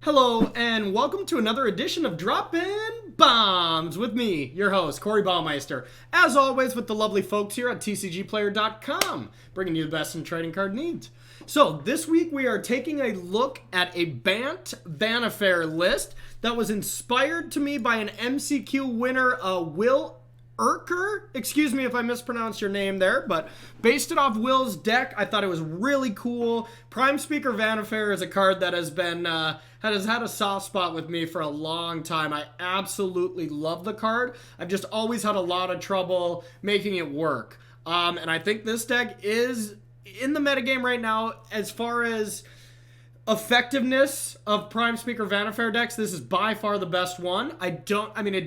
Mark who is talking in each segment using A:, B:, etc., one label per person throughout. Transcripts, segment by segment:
A: Hello, and welcome to another edition of Droppin' Bombs with me, your host, Corey Baumeister. As always, with the lovely folks here at TCGplayer.com, bringing you the best in trading card needs. So, this week we are taking a look at a Bant Vanafar list that was inspired to me by an MCQ winner, Will Urker, excuse me if I mispronounced your name there, but based it off Will's deck, I thought it was really cool. Prime Speaker Vannifar is a card that has been has had a soft spot with me for a long time. I absolutely love the card. I've just always had a lot of trouble making it work. And I think this deck is in the metagame right now as far as effectiveness of Prime Speaker Vannifar decks. This is by far the best one. It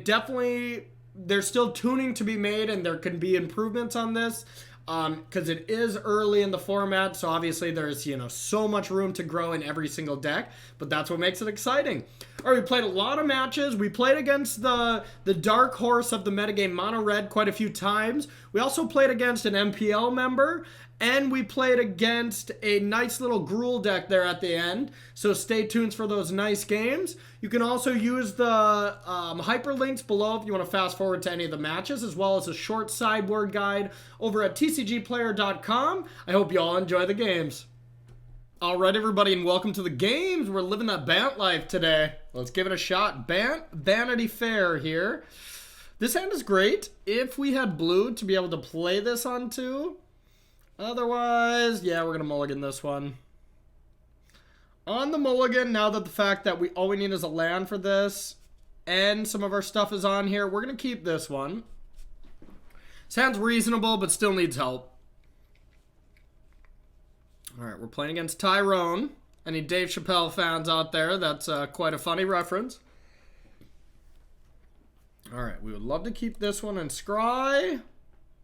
A: definitely, there's still tuning to be made and there can be improvements on this because it is early in the format, so obviously there's so much room to grow in every single deck, but that's what makes it exciting. All right, we played a lot of matches. We played against the dark horse of the metagame, Mono Red, quite a few times. We also played against an MPL member, and we played against a nice little Gruul deck there at the end. So stay tuned for those nice games. You can also use the hyperlinks below if you want to fast forward to any of the matches, as well as a short sideboard guide over at TCGplayer.com. I hope you all enjoy the games. All right, everybody, and welcome to the games. We're living that Bant life today. Let's give it a shot. Bant Vanity Fair here. This hand is great if we had blue to be able to play this onto. Otherwise, yeah, we're going to mulligan this one. On the mulligan, now that the fact that all we need is a land for this, and some of our stuff is on here, we're going to keep this one. This hand's reasonable, but still needs help. Alright, we're playing against Tyrone. Any Dave Chappelle fans out there, that's quite a funny reference. Alright, we would love to keep this one in Scry.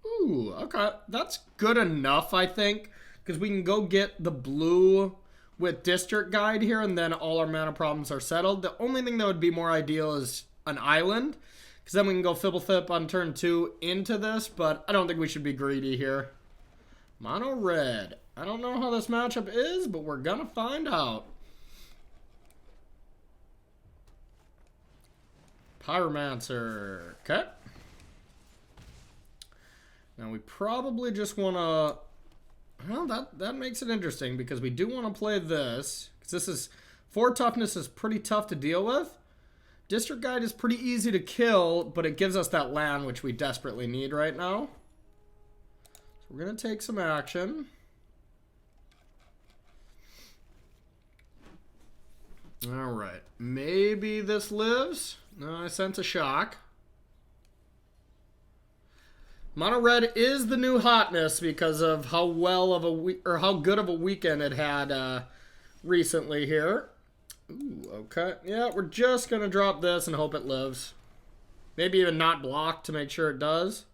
A: Ooh, okay. That's good enough, I think. Because we can go get the blue with District Guide here, and then all our mana problems are settled. The only thing that would be more ideal is an island. Because then we can go Fblthp on turn 2 into this, but I don't think we should be greedy here. Mono Red. I don't know how this matchup is, but we're going to find out. Pyromancer. Okay. Now we probably just want to... Well, that makes it interesting because we do want to play this. Because this is... 4 toughness is pretty tough to deal with. District Guide is pretty easy to kill, but it gives us that land which we desperately need right now. So we're going to take some action. Alright. Maybe this lives. No, I sense a shock. Mono Red is the new hotness because of how how good of a weekend it had recently here. Ooh, okay. Yeah, we're just gonna drop this and hope it lives. Maybe even not block to make sure it does.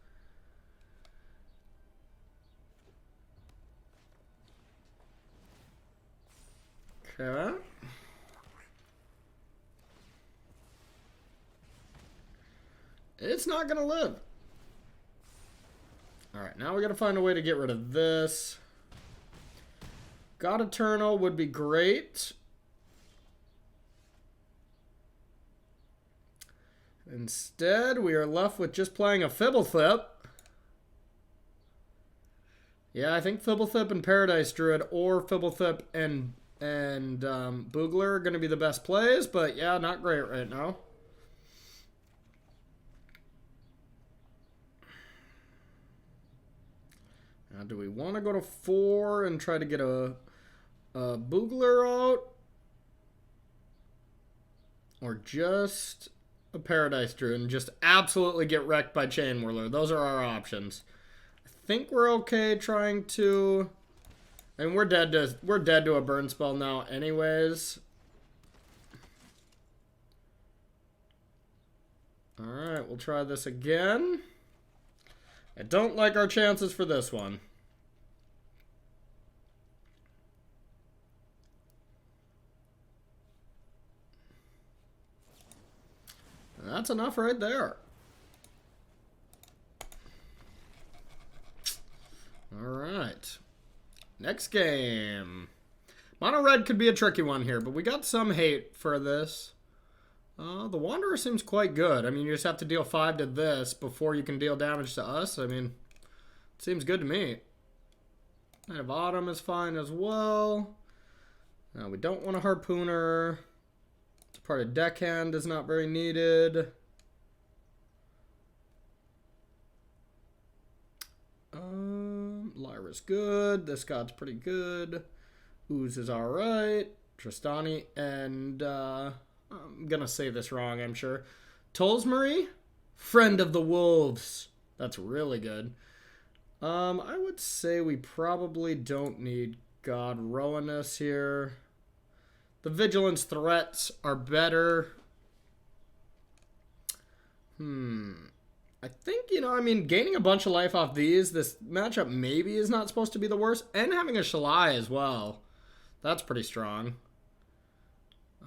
A: Okay. It's not gonna live. Alright, now we gotta find a way to get rid of this. God-Eternal would be great. Instead, we are left with just playing a Fblthp. Yeah, I think Fblthp and Paradise Druid or Fblthp and Boogler are going to be the best plays, but yeah, not great right now. Now, do we want to go to 4 and try to get a Boogler out? Or just a Paradise Druid and just absolutely get wrecked by Chain Whirler? Those are our options. I think we're okay trying to... I mean, we're dead to a burn spell now anyways. Alright, we'll try this again. I don't like our chances for this one. That's enough right there. All right. Next game. Mono red could be a tricky one here, but we got some hate for this. The Wanderer seems quite good. I mean, you just have to deal 5 to this before you can deal damage to us. I mean, it seems good to me. Knight of Autumn is fine as well. We don't want a Harpooner. It's part of deckhand is not very needed. Lyra's good. This god's pretty good. Ooze is alright. Tristani and I'm gonna say this wrong, I'm sure. Tolsmarie, Friend of the Wolves. That's really good. I would say we probably don't need God Rowanus here. The Vigilance threats are better. I think, you know, I mean, gaining a bunch of life off these, this matchup maybe is not supposed to be the worst. And having a Shalai as well. That's pretty strong.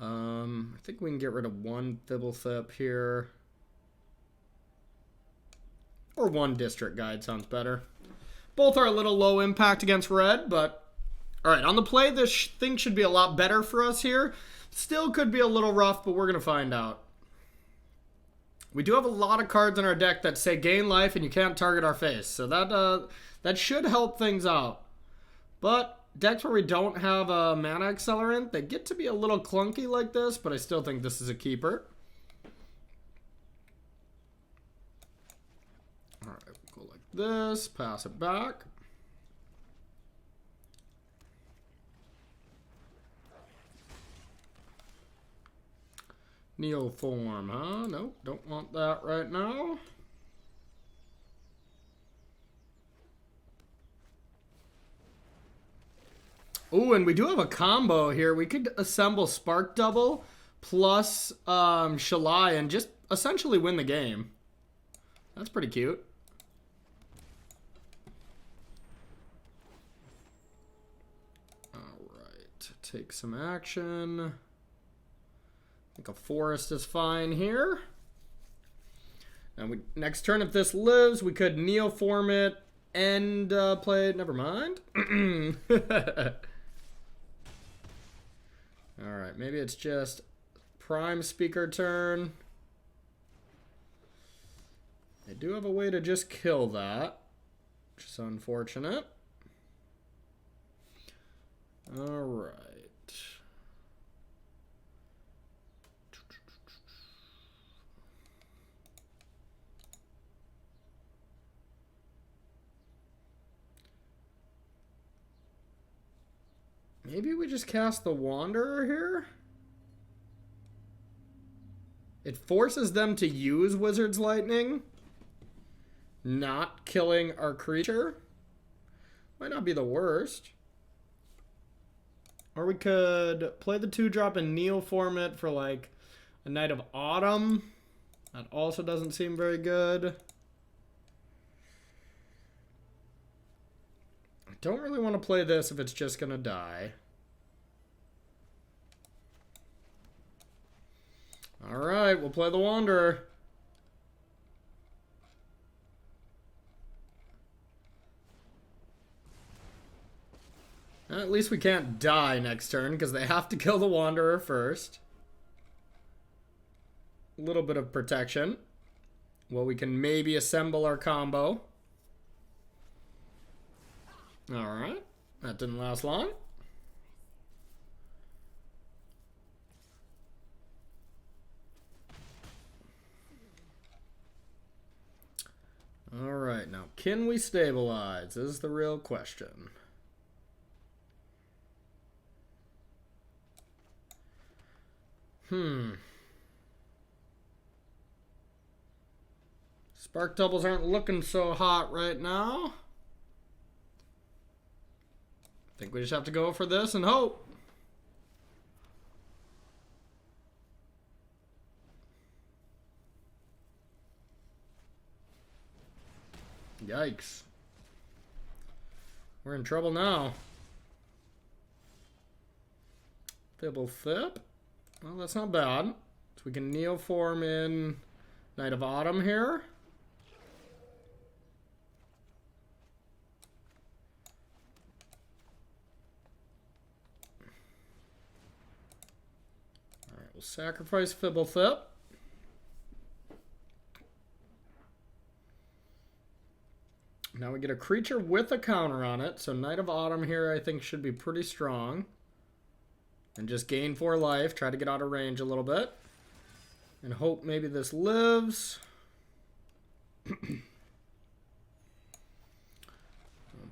A: I think we can get rid of 1 Fblthp here. Or 1 District Guide sounds better. Both are a little low impact against red, but... Alright, on the play, this thing should be a lot better for us here. Still could be a little rough, but we're going to find out. We do have a lot of cards in our deck that say gain life and you can't target our face. So that should help things out. But decks where we don't have a mana accelerant, they get to be a little clunky like this, but I still think this is a keeper. Alright, we'll go like this, pass it back. Neoform, huh? Nope, don't want that right now. Oh, and we do have a combo here. We could assemble Spark Double plus Shalai and just essentially win the game. That's pretty cute. Alright, take some action. I think a forest is fine here. And next turn, if this lives, we could Neoform it and play it. Never mind. Alright, maybe it's just prime speaker turn. I do have a way to just kill that, which is unfortunate. Alright. Maybe we just cast the Wanderer here? It forces them to use Wizard's Lightning, not killing our creature. Might not be the worst. Or we could play the 2-drop and Neoform it for like a Knight of Autumn. That also doesn't seem very good. I don't really want to play this if it's just going to die. Alright, we'll play the Wanderer. At least we can't die next turn, because they have to kill the Wanderer first. A little bit of protection. Well, we can maybe assemble our combo. Alright, that didn't last long. Alright, now can we stabilize? Is the real question. Spark doubles aren't looking so hot right now. I think we just have to go for this and hope. Yikes. We're in trouble now. Fblthp. Well, that's not bad. So we can Neoform in Knight of Autumn here. sacrifice Fblthp. Now we get a creature with a counter on it, so Knight of Autumn here I think should be pretty strong. And just gain 4 life, try to get out of range a little bit. And hope maybe this lives. I'll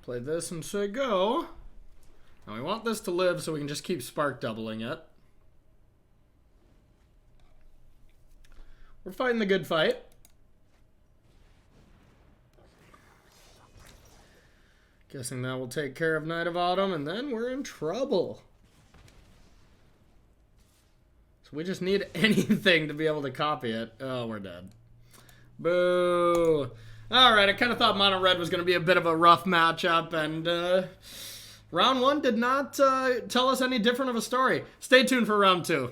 A: play this and say go. Now we want this to live so we can just keep spark doubling it. We're fighting the good fight. Guessing that will take care of Knight of Autumn, and then we're in trouble. So we just need anything to be able to copy it. Oh, we're dead. Boo. Alright, I kind of thought Mono Red was going to be a bit of a rough matchup, and round 1 did not tell us any different of a story. Stay tuned for round 2.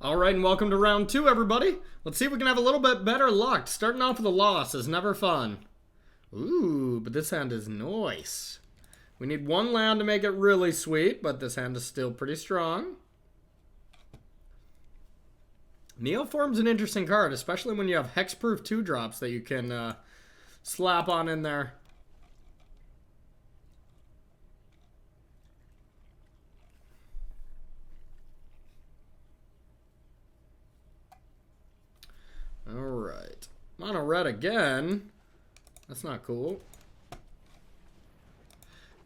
A: Alright, and welcome to round 2, everybody. Let's see if we can have a little bit better luck. Starting off with a loss is never fun. Ooh, but this hand is nice. We need 1 land to make it really sweet, but this hand is still pretty strong. Neoform's an interesting card, especially when you have hexproof 2-drops that you can slap on in there. Alright. Mono red again. That's not cool.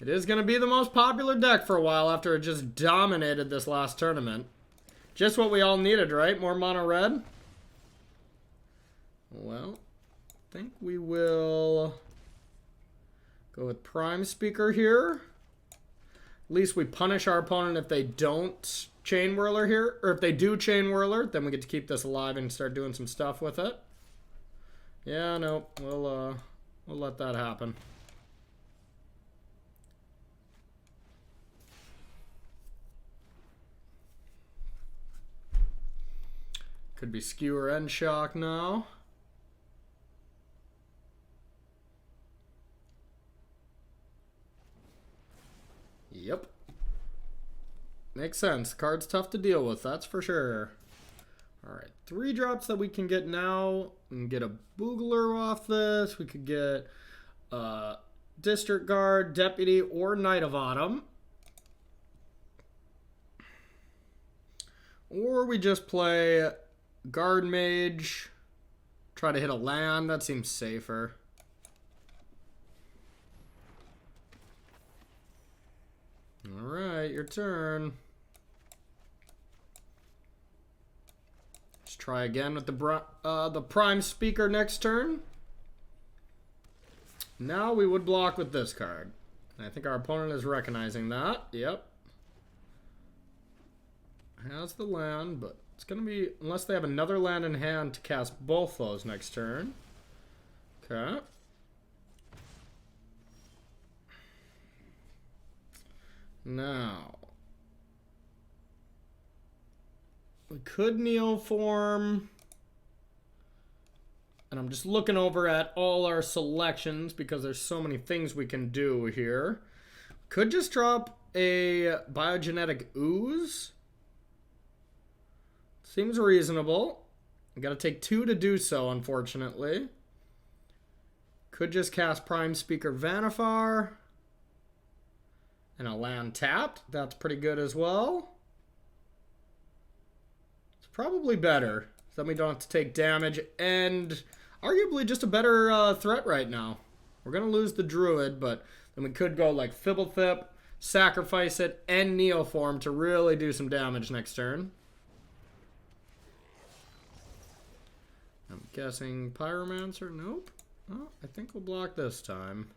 A: It is going to be the most popular deck for a while after it just dominated this last tournament. Just what we all needed, right? More mono red? Well, I think we will go with Prime Speaker here. At least we punish our opponent if they don't Chain Whirler here. Or if they do Chain Whirler, then we get to keep this alive and start doing some stuff with it. Yeah, no, we'll let that happen. Could be Skewer and Shock now. Yep. Makes sense. The card's tough to deal with, that's for sure. Alright, 3 drops that we can get now. We can get a Boogler off this. We could get District Guard, Deputy, or Knight of Autumn. Or we just play Guardmage. Try to hit a land. That seems safer. Alright, your turn. Let's try again with the Prime Speaker next turn. Now we would block with this card. I think our opponent is recognizing that. Yep. Has the land, but it's going to be, unless they have another land in hand to cast both those next turn. Okay. Now, we could Neoform, and I'm just looking over at all our selections because there's so many things we can do here. Could just drop a Biogenetic Ooze. Seems reasonable. I gotta take 2 to do so, unfortunately. Could just cast Prime Speaker Vannifar. And a land tapped. That's pretty good as well. It's probably better. So then we don't have to take damage. And arguably just a better threat right now. We're going to lose the Druid, but then we could go like Fblthp, sacrifice it, and Neoform to really do some damage next turn. I'm guessing Pyromancer. Nope. Oh, I think we'll block this time.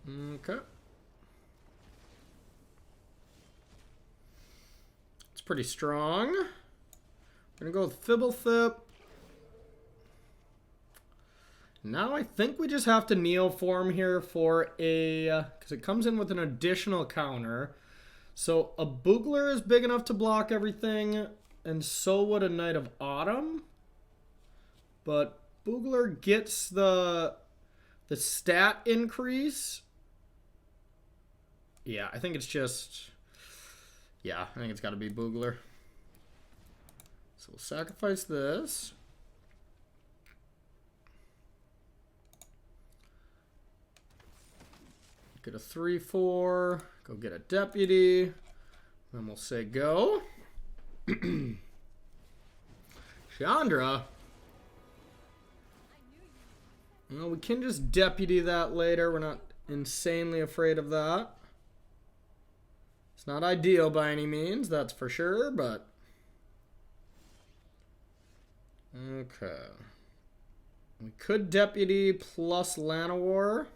A: Okay. It's pretty strong. We're going to go with Fblthp. Now I think we just have to Neoform here for a... because it comes in with an additional counter. So a Boogler is big enough to block everything, and so would a Knight of Autumn. But Boogler gets the stat increase Yeah, I think it's just... Yeah, I think it's got to be Boogler. So we'll sacrifice this. Get a 3/4. Go get a deputy. Then we'll say go. Chandra. Well, we can just deputy that later. We're not insanely afraid of that. It's not ideal by any means, that's for sure, but... Okay. We could deputy plus Llanowar.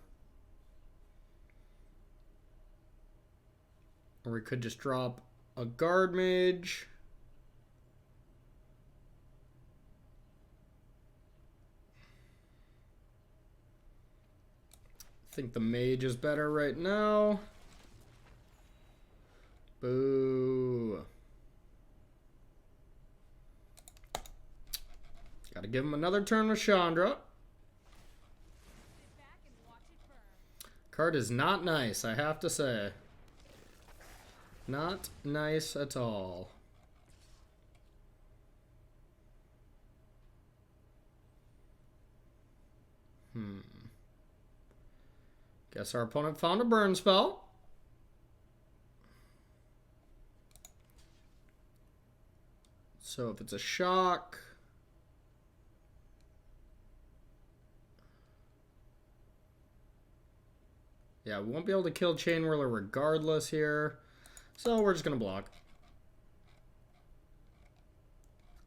A: Or we could just drop a Guardmage. I think the Mage is better right now. Boo. Gotta give him another turn with Chandra. Card is not nice, I have to say. Not nice at all. Guess our opponent found a burn spell. So if it's a shock... Yeah, we won't be able to kill Chain Whirler regardless here. So we're just going to block.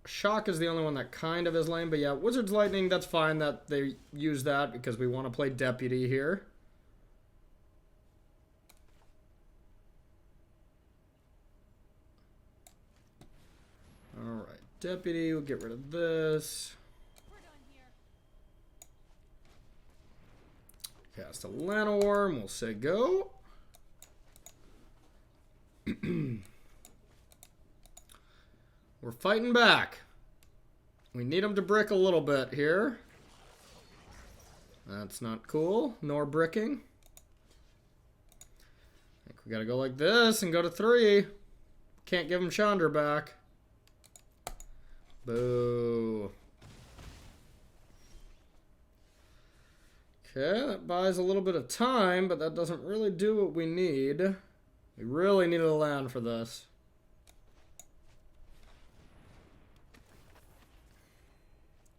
A: Shock is the only one that kind of is lame. But yeah, Wizard's Lightning, that's fine that they use that because we want to play Deputy here. Alright, Deputy, we'll get rid of this. Cast a Llanowar, and we'll say go. We're fighting back. We need them to brick a little bit here. That's not cool. Nor bricking. I think we gotta go like this and go to 3. Can't give him Chandra back. Boo. Okay, that buys a little bit of time, but that doesn't really do what we need. We really needed a land for this.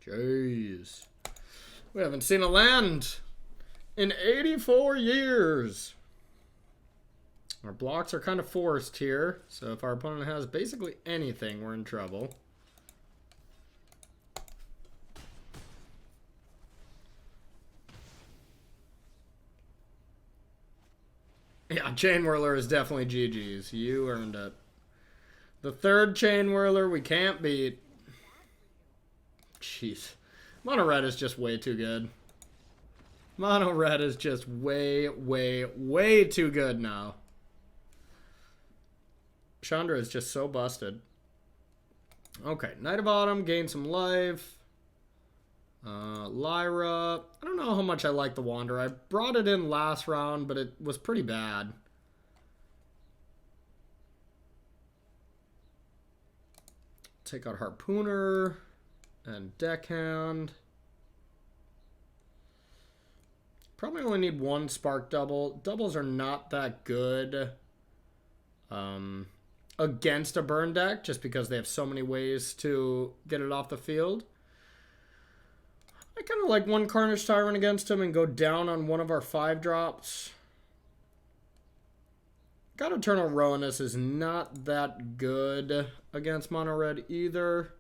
A: Jeez. We haven't seen a land in 84 years. Our blocks are kind of forced here, so if our opponent has basically anything, we're in trouble. Yeah, Chain Whirler is definitely GG's. You earned it. The third Chain Whirler we can't beat. Jeez. Mono Red is just way too good. Mono Red is just way, way, way too good now. Chandra is just so busted. Okay, Knight of Autumn, gain some life. Lyra. I don't know how much I like the Wanderer. I brought it in last round, but it was pretty bad. Take out Harpooner and Deckhand. Probably only need one Spark Double. Doubles are not that good against a burn deck, just because they have so many ways to get it off the field. I kind of like one Carnage Tyrant against him and go down on one of our 5-drops. God-Eternal Rowanus is not that good against Mono Red either.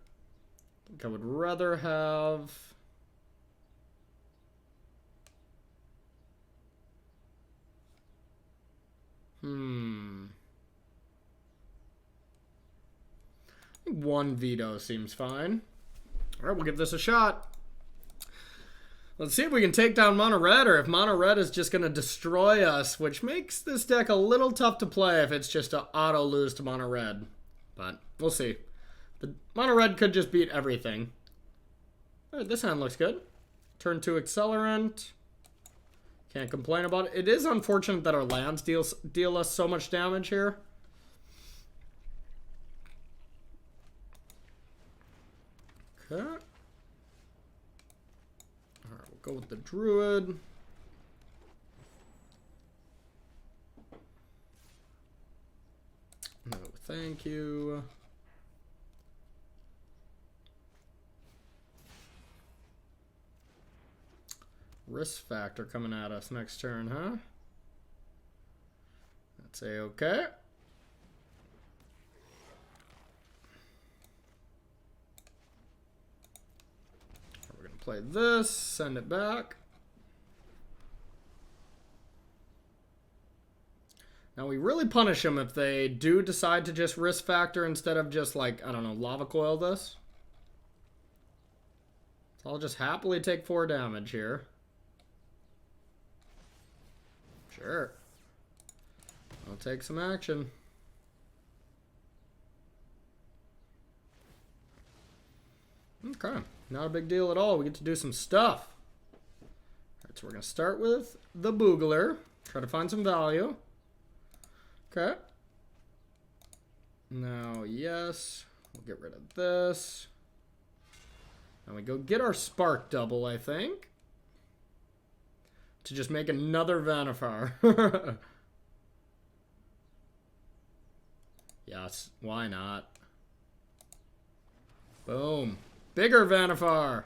A: I think I would rather have... I think one veto seems fine. Alright, we'll give this a shot. Let's see if we can take down Mono Red, or if Mono Red is just going to destroy us, which makes this deck a little tough to play if it's just an auto lose to Mono Red. But we'll see. The Mono Red could just beat everything. Alright, this hand looks good. Turn 2 Accelerant. Can't complain about it. It is unfortunate that our lands deal us so much damage here. Okay. Alright, we'll go with the Druid. No, thank you. Risk factor coming at us next turn, huh? Let's say okay. We're going to play this, send it back. Now we really punish them if they do decide to just risk factor instead of just like, I don't know, lava coil this. So I'll just happily take 4 damage here. Sure. I'll take some action. Okay. Not a big deal at all. We get to do some stuff. Alright, so we're going to start with the Boogler. Try to find some value. Okay. Now, yes. We'll get rid of this. And we go get our Spark Double, I think. To just make another Vanafar. Yes, why not? Boom. Bigger Vanafar.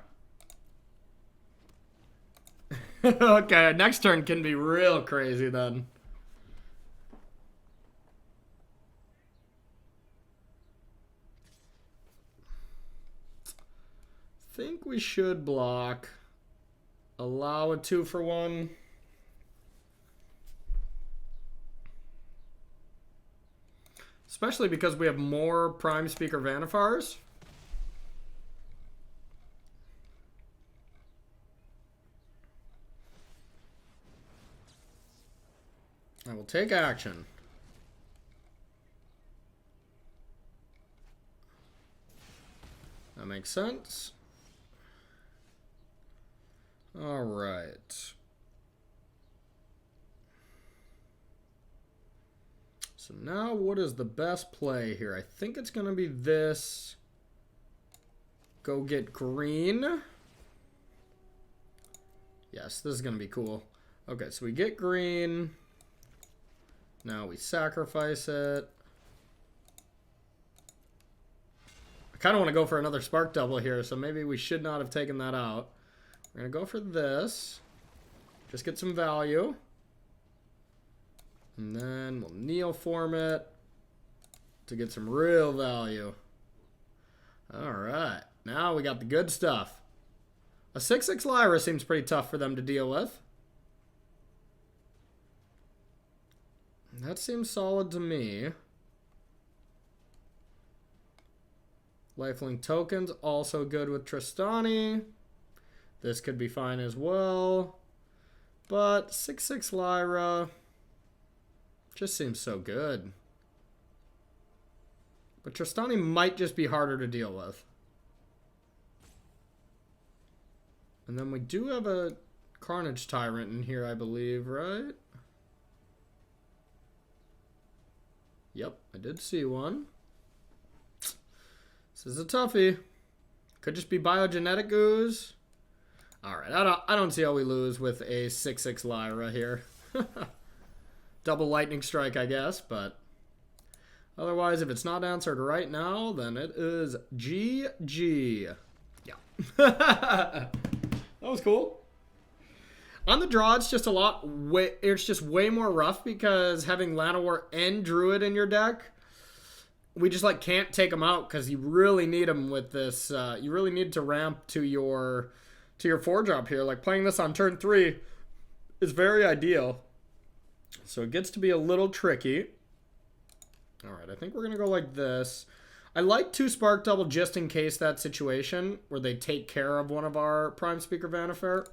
A: Okay, next turn can be real crazy then. Think we should block. Allow a 2-for-1. Especially because we have more Prime Speaker Vannifars. I will take action. That makes sense. All right. So now what is the best play here? I think it's going to be this. Go get green. Yes, this is going to be cool. Okay, so we get green. Now we sacrifice it. I kind of want to go for another Spark Double here, so maybe we should not have taken that out. We're going to go for this. Just get some value. And then we'll Neoform it to get some real value. Alright. Now we got the good stuff. A 6/6 Lyra seems pretty tough for them to deal with. That seems solid to me. Lifelink tokens, also good with Tristani. This could be fine as well. But 6/6 Lyra just seems so good. But Tristani might just be harder to deal with. And then we do have a Carnage Tyrant in here, I believe, right? Yep, I did see one. This is a toughie. Could just be Biogenetic Ooze. Alright, I don't see how we lose with a 6/6 Lyra here. Double Lightning Strike, I guess, but otherwise, if it's not answered right now, then it is GG. Yeah. That was cool. On the draw, it's just it's just way more rough because having Llanowar and Druid in your deck, we just like can't take them out because you really need them with this. You really need to ramp to your 4-drop here. Like playing this on turn 3 is very ideal. So it gets to be a little tricky. All right, I think we're gonna go like this. I like 2 Spark Double just in case that situation where they take care of one of our Prime Speaker Vannifar.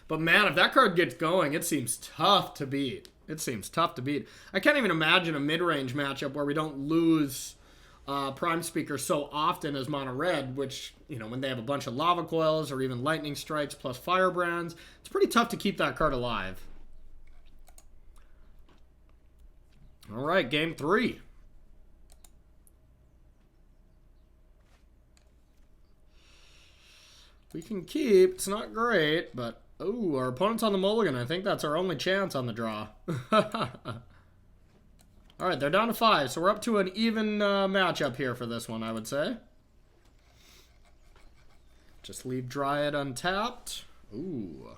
A: But man, if that card gets going, it seems tough to beat. It seems tough to beat. I can't even imagine a mid-range matchup where we don't lose Prime Speaker so often as mono red, which, you know, when they have a bunch of lava coils or even lightning strikes plus firebrands, it's pretty tough to keep that card alive. All right, game 3. We can keep. It's not great, but oh, our opponent's on the mulligan. I think that's our only chance on the draw. All right, they're down to 5, so we're up to an even matchup here for this one, I would say. Just leave Dryad untapped. Ooh.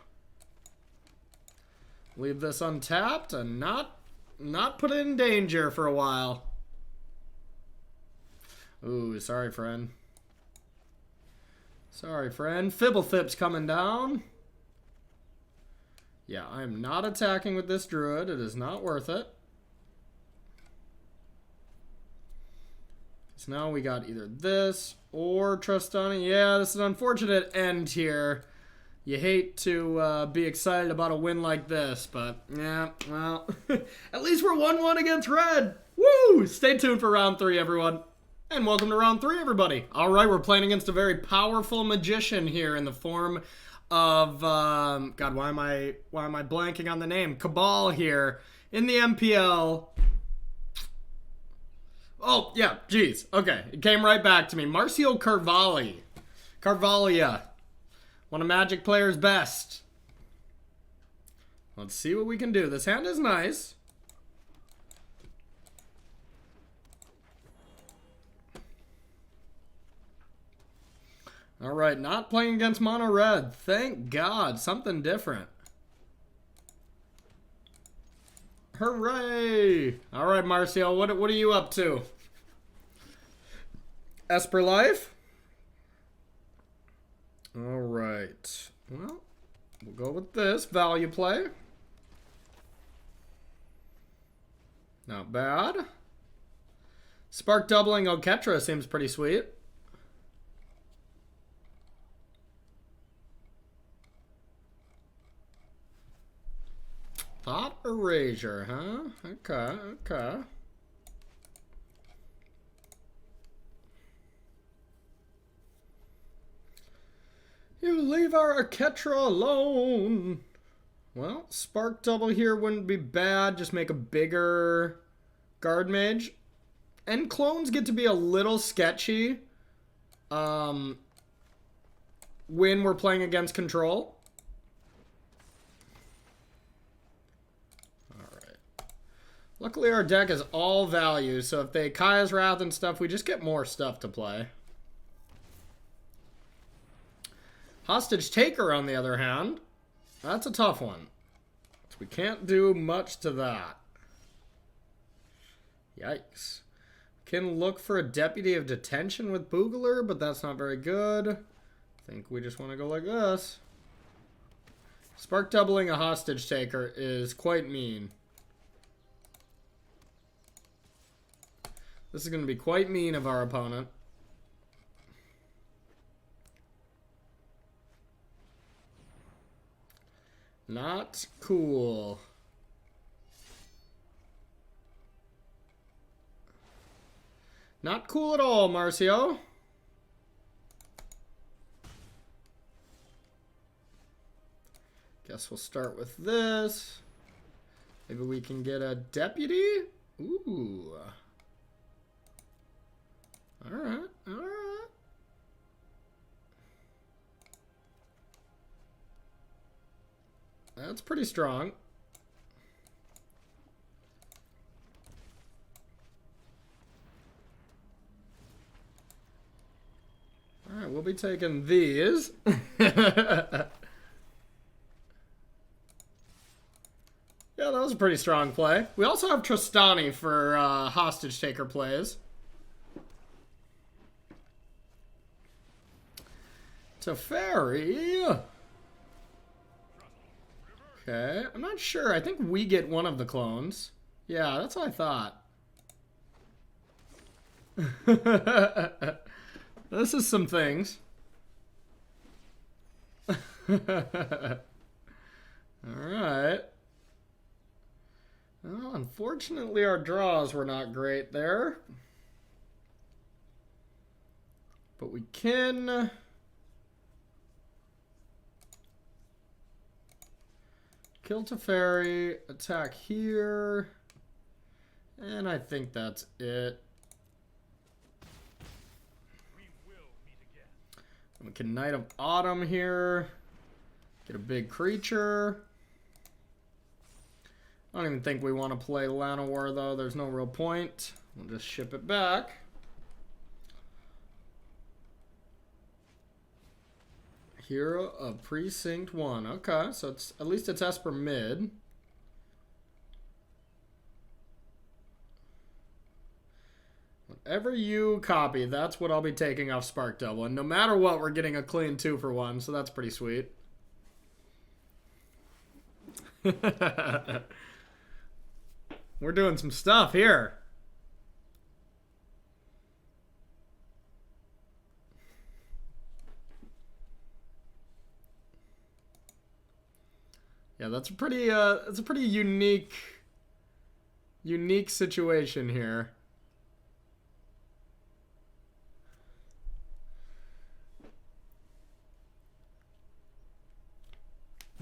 A: Leave this untapped and not put it in danger for a while. Ooh, sorry, friend. Sorry, friend. Fblthp's coming down. Yeah, I'm not attacking with this druid. It is not worth it. So now we got either this or Trustani. Yeah, this is an unfortunate end here. You hate to be excited about a win like this, but yeah, well, at least we're 1-1 against red. Woo! Stay tuned for round 3, everyone. And welcome to round 3, everybody. All right, we're playing against a very powerful magician here in the form of, God, why am I blanking on the name? Cabal here in the MPL. Oh, yeah, geez. Okay, it came right back to me. Marcio Carvalho. One of Magic player's best. Let's see what we can do. This hand is nice. All right, not playing against mono red. Thank God, something different. Hooray! All right, Marcio, what are you up to? Esper life? All right. Well, we'll go with this value play. Not bad. Spark doubling Oketra seems pretty sweet. Thought erasure, huh? Okay. You leave our Oketra alone. Well, spark double here wouldn't be bad. Just make a bigger Guardmage. And clones get to be a little sketchy when we're playing against control. Luckily, our deck is all value, so if they Kaya's Wrath and stuff, we just get more stuff to play. Hostage Taker, on the other hand, that's a tough one. So we can't do much to that. Yikes. Can look for a Deputy of Detention with Boogler, but that's not very good. I think we just want to go like this. Spark doubling a Hostage Taker is quite mean. This is going to be quite mean of our opponent. Not cool. Not cool at all, Marcio. Guess we'll start with this. Maybe we can get a Deputy? Ooh. Alright. That's pretty strong. Alright, we'll be taking these. Yeah, that was a pretty strong play. We also have Trustani for hostage taker plays. Teferi. Okay, I'm not sure. I think we get one of the clones. Yeah, that's what I thought. This is some things. Alright. Well, unfortunately, our draws were not great there. what we can. Kill Teferi, attack here, and I think that's it. We can Knight of Autumn here, get a big creature. I don't even think we want to play Llanowar though, there's no real point. We'll just ship it back. Hero of Precinct 1. Okay, so it's at least it's Esper mid. Whatever you copy, that's what I'll be taking off Spark Double. And no matter what, we're getting a clean 2 for 1, so that's pretty sweet. We're doing some stuff here. Yeah, that's a pretty unique situation here.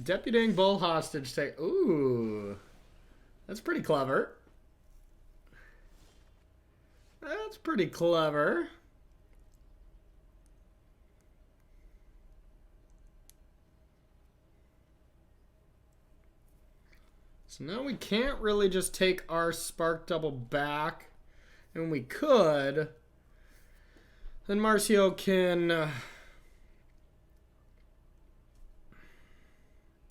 A: Deputying Bull hostage take. Ooh, that's pretty clever. That's pretty clever. So now we can't really just take our Spark Double back. And we could. Then Marcio can...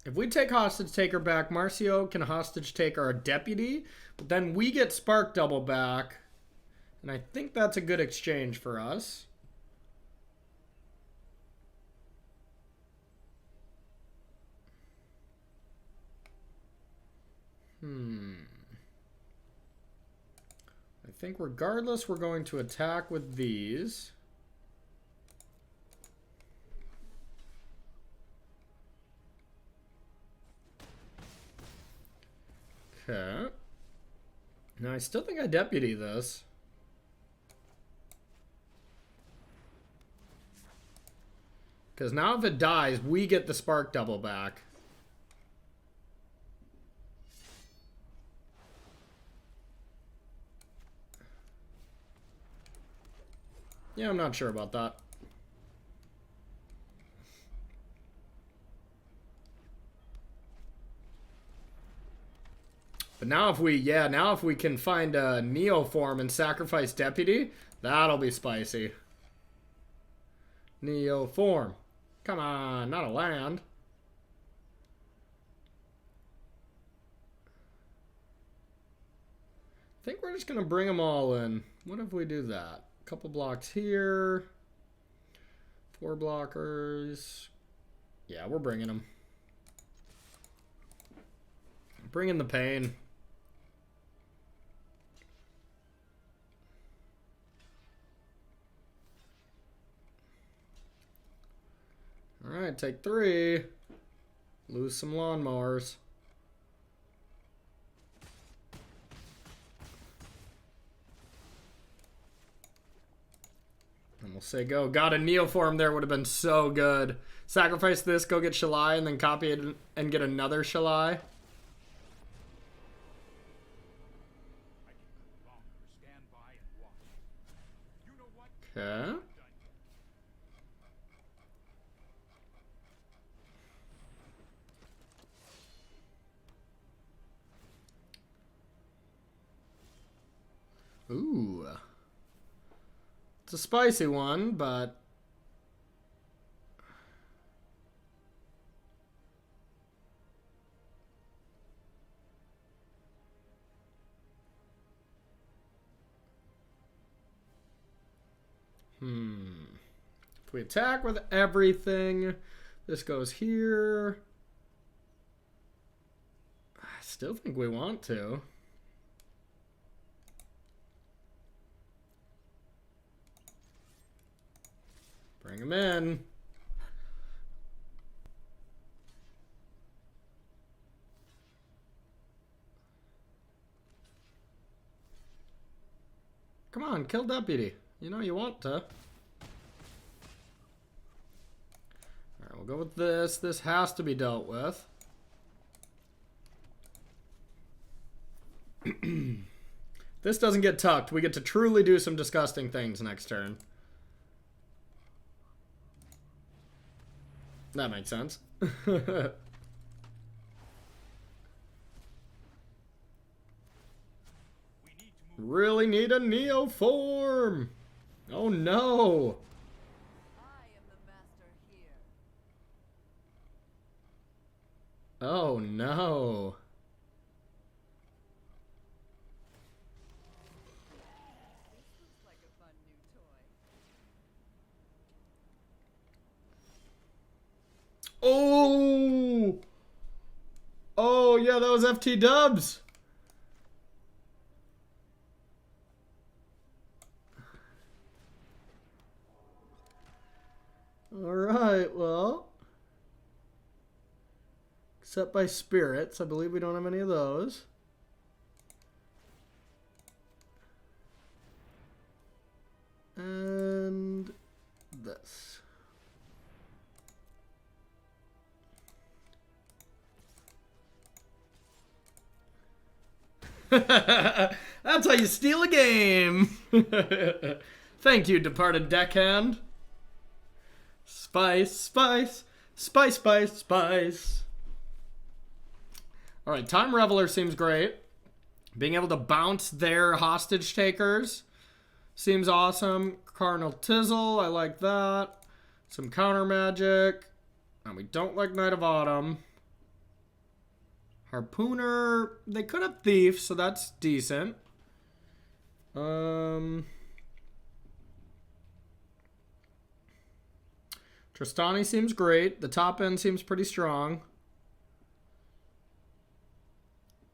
A: if we take Hostage Taker back, Marcio can Hostage Take our Deputy. But then we get Spark Double back. And I think that's a good exchange for us. I think regardless, we're going to attack with these. Okay. Now, I still think I Deputy this. Because now if it dies, we get the Spark Double back. Yeah, I'm not sure about that. But now if we can find a Neo form and sacrifice Deputy, that'll be spicy. Neo form. Come on, not a land. I think we're just going to bring them all in. What if we do that? Couple blocks here. 4 blockers. Yeah, we're bringing them. Bring in the pain. Alright, take 3. Lose some lawnmowers. And we'll say go. God, a Neoform there would have been so good. Sacrifice this, go get Shalai, and then copy it and get another Shalai. Okay. Ooh. It's a spicy one, but... If we attack with everything, this goes here. I still think we want to. Bring him in. Come on, kill Deputy. You know you want to. we'll go with this. This has to be dealt with. This doesn't get tucked. We get to truly do some disgusting things next turn. That makes sense. Really need a Neoform. Oh no.
B: I am the master here.
A: Oh no.
B: This looks like a fun new toy.
A: Oh. Oh yeah, that was FT Dubs. Alright, well. Except by spirits. I believe we don't have any of those. And this. That's how you steal a game. Thank you, departed deckhand. Spice, spice, spice, spice, spice. All right, Time Reveler seems great. Being able to bounce their hostage takers seems awesome. Cardinal Tizzle, I like that. Some counter magic. And we don't like Knight of Autumn. Harpooner, they could have Thief, so that's decent. Tristani seems great. The top end seems pretty strong.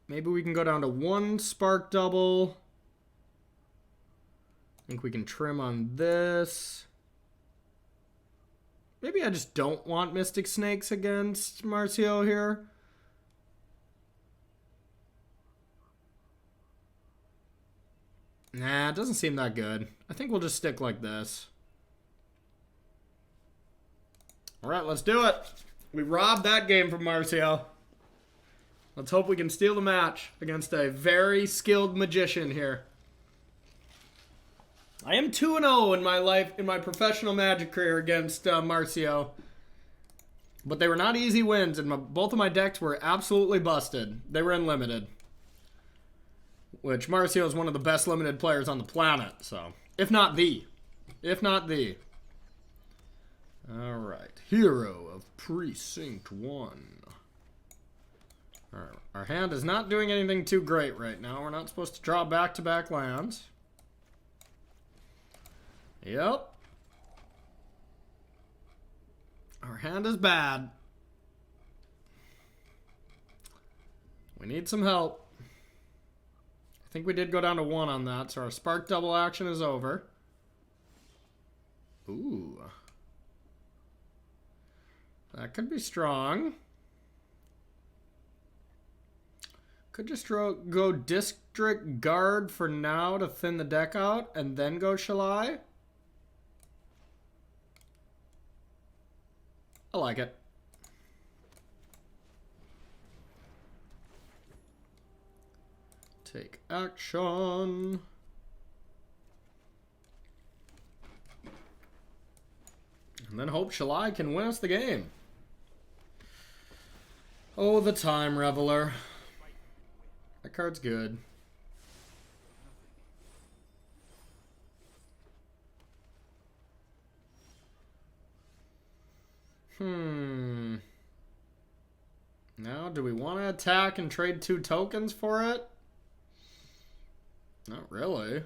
A: Maybe we can go down to one Spark Double. I think we can trim on this. Maybe I just don't want Mystic Snakes against Marcio here. Nah, it doesn't seem that good. I think we'll just stick like this. Alright, let's do it. We robbed that game from Marcio. Let's hope we can steal the match against a very skilled magician here. I am 2-0 in my life, in my professional Magic career against Marcio. But they were not easy wins, and both of my decks were absolutely busted. They were in limited. Which Marcio is one of the best limited players on the planet, so. If not the. If not the. Alright. Hero of Precinct 1. Our hand is not doing anything too great right now. We're not supposed to draw back-to-back lands. Yep. Our hand is bad. We need some help. I think we did go down to 1 on that, so our Spark Double action is over. Ooh. That could be strong. Could just go District Guard for now to thin the deck out, and then go Shalai. I like it. Take action. And then hope Shalai can win us the game. Oh, the Time Reveler. That card's good. Now, do we want to attack and trade 2 tokens for it? Not really.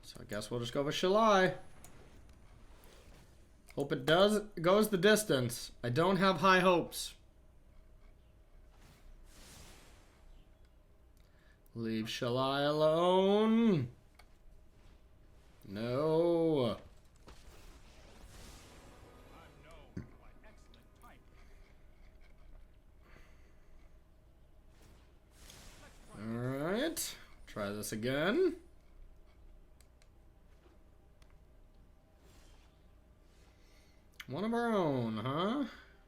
A: So I guess we'll just go with Shalai. Hope it goes the distance. I don't have high hopes. Leave Shalai alone. No. Alright. Try this again. One of our own, huh?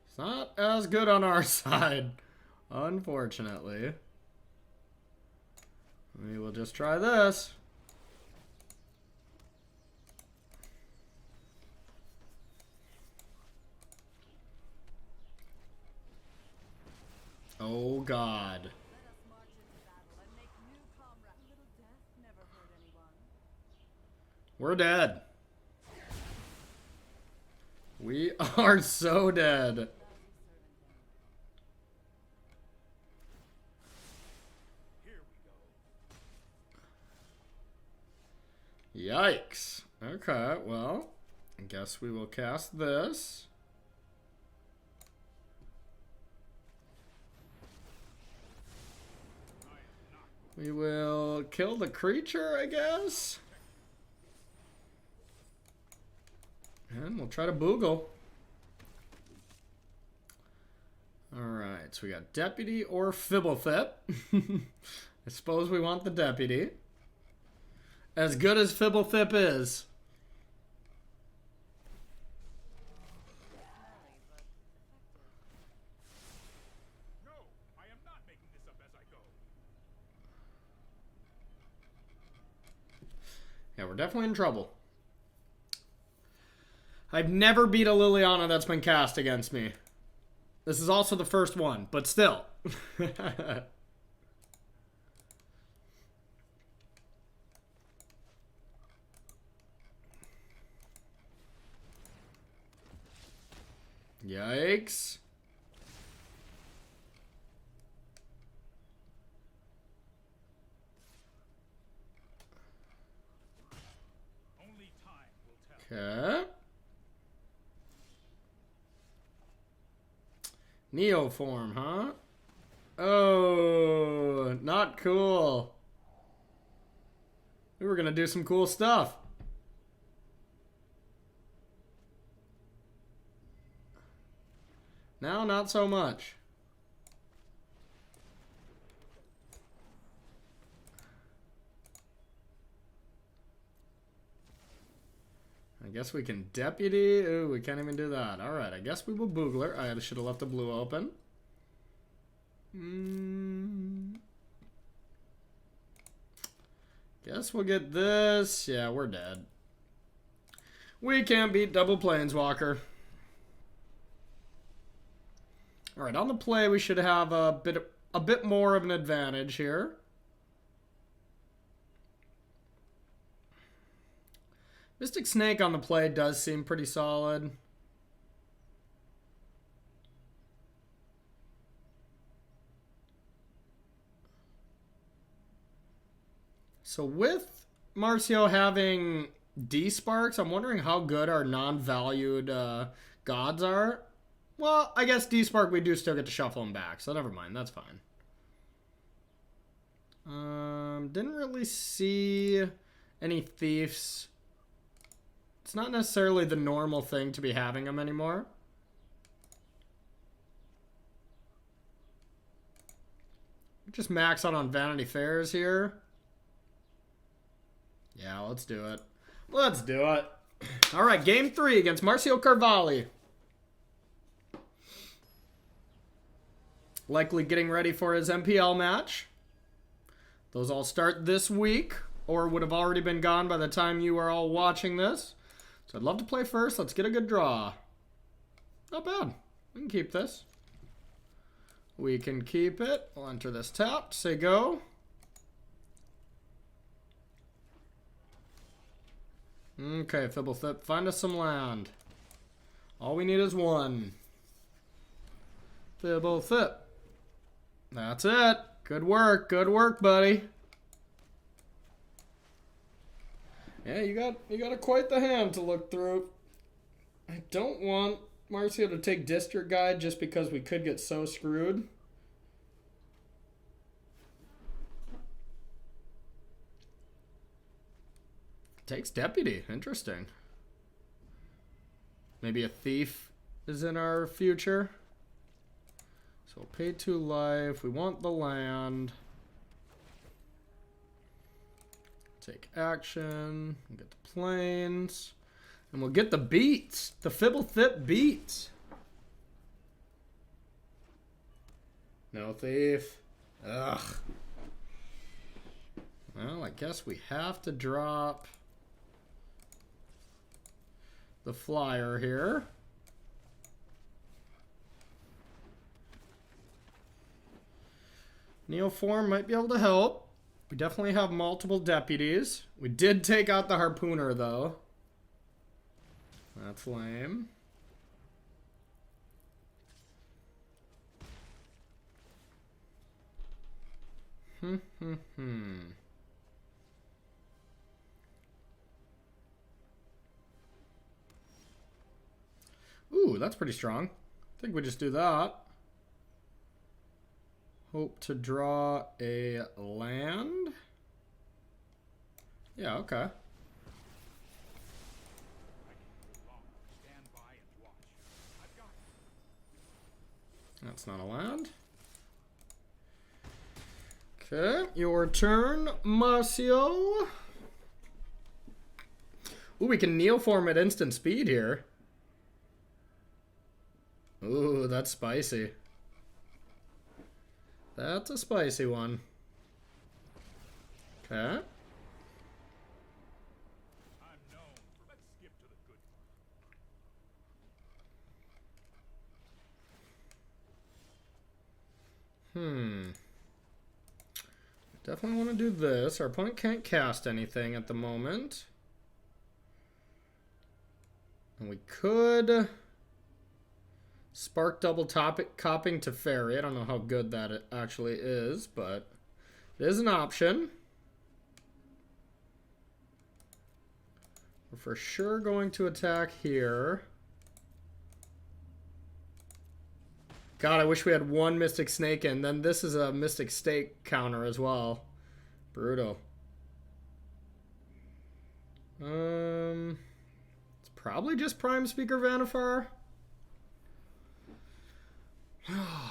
A: It's not as good on our side, unfortunately. We will just try this. Oh, God.
B: Let us march into battle and make new comrades. A little death never hurt anyone.
A: We're dead. We are so dead.
B: Lousy servant anyway.
A: Yikes. Okay, well, I guess we will cast this. We will kill the creature, I guess. And we'll try to boogle. Alright, so we got Deputy or Fblthp. I suppose we want the Deputy. As good as Fblthp is.
B: Smelly, but effective.
C: No, I am not making this up as I go.
A: Yeah, we're definitely in trouble. I've never beat a Liliana that's been cast against me. This is also the first one, but still. Yikes.
C: Only time will tell.
A: Okay. Neoform, huh? Oh, not cool. We were gonna do some cool stuff. Now, not so much. I guess we can Deputy. Ooh, we can't even do that. Alright, I guess we will Boogler. I should have left the blue open. Guess we'll get this. Yeah, we're dead. We can't beat double Planeswalker. Alright, on the play we should have a bit more of an advantage here. Mystic Snake on the play does seem pretty solid. So with Marcio having D-Sparks, I'm wondering how good our non-valued gods are. Well, I guess D-Spark we do still get to shuffle them back, so never mind, that's fine. Didn't really see any Thieves. It's not necessarily the normal thing to be having them anymore. Just max out on Vanity Fairs here. Yeah, let's do it. Let's do it. All right, game 3 against Marcio Carvalho. Likely getting ready for his MPL match. Those all start this week, or would have already been gone by the time you are all watching this. So I'd love to play first. Let's get a good draw. Not bad. We can keep this. We can keep it. We'll enter this tapped. Say go. Okay, Fblthp, find us some land. All we need is one. Fblthp. That's it. Good work, buddy. Yeah, you got quite the hand to look through. I don't want Marcio to take District Guide just because we could get so screwed. Takes Deputy. Interesting. Maybe a Thief is in our future. So we'll pay 2 life. We want the land. Take action. Get the planes. And we'll get the beats. The Fblthp beats. No thief. Ugh. Well, I guess we have to drop the flyer here. Neoform might be able to help. We definitely have multiple deputies. We did take out the harpooner, though. That's lame. Ooh, that's pretty strong. I think we just do that. Hope to draw a land. Yeah, okay. That's not a land. Okay, your turn, Marcio. Ooh, we can neoform at instant speed here. Ooh, that's spicy. That's a spicy one. Okay.
C: I'm known for. Let's skip to the good part.
A: Definitely want to do this. Our opponent can't cast anything at the moment. And we could spark double copying to fairy. I don't know how good that it actually is, but it is an option. We're for sure going to attack here. God, I wish we had one Mystic Snake in. Then this is a Mystic Stake counter as well. Brutal. It's probably just Prime Speaker Vannifar.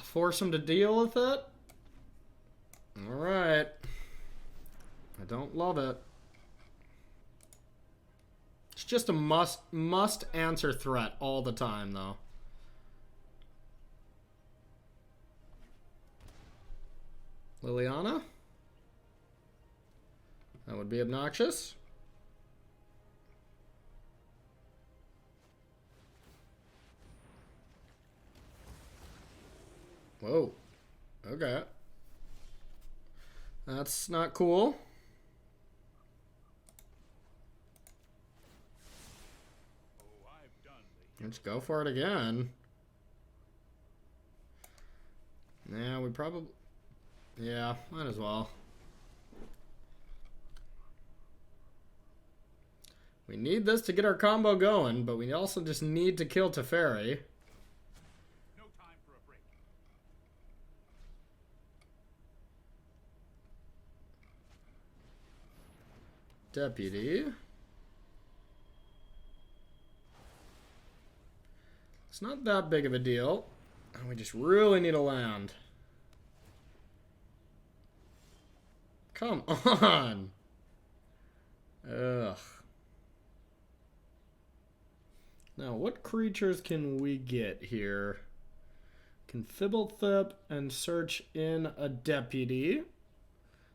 A: Force him to deal with it. Alright. I don't love it. It's just a must answer threat all the time, though. Liliana? That would be obnoxious. Whoa. Okay. That's not cool.
C: Oh, I've done the
A: Let's go for it again. Yeah, we probably... Yeah, might as well. We need this to get our combo going, but we also just need to kill Teferi.
C: no time for a break.
A: Deputy. It's not that big of a deal. We just really need a land. Come on. Ugh. Now, what creatures can we get here? Can Fblthp and search in a deputy.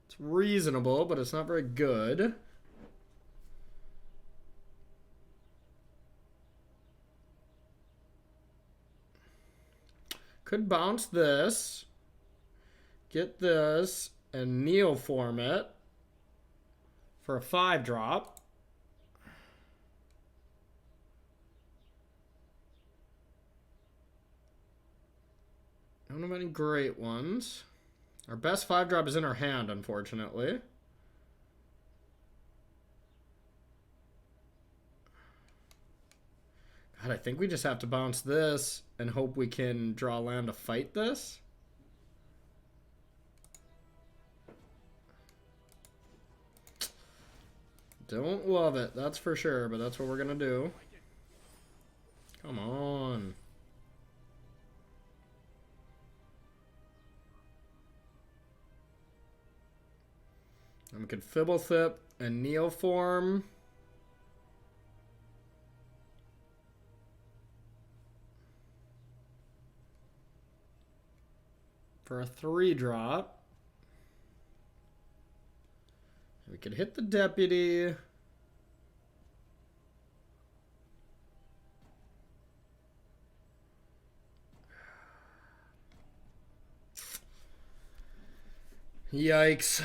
A: It's reasonable, but it's not very good. Could bounce this. Get this. And neoform it for a 5-drop. Don't have any great ones. Our best 5-drop is in our hand, unfortunately. God, I think we just have to bounce this and hope we can draw land to fight this. Don't love it, that's for sure, but that's what we're gonna do. Come on. And we could Fblthp and neoform. for a 3-drop. We could hit the deputy. Yikes.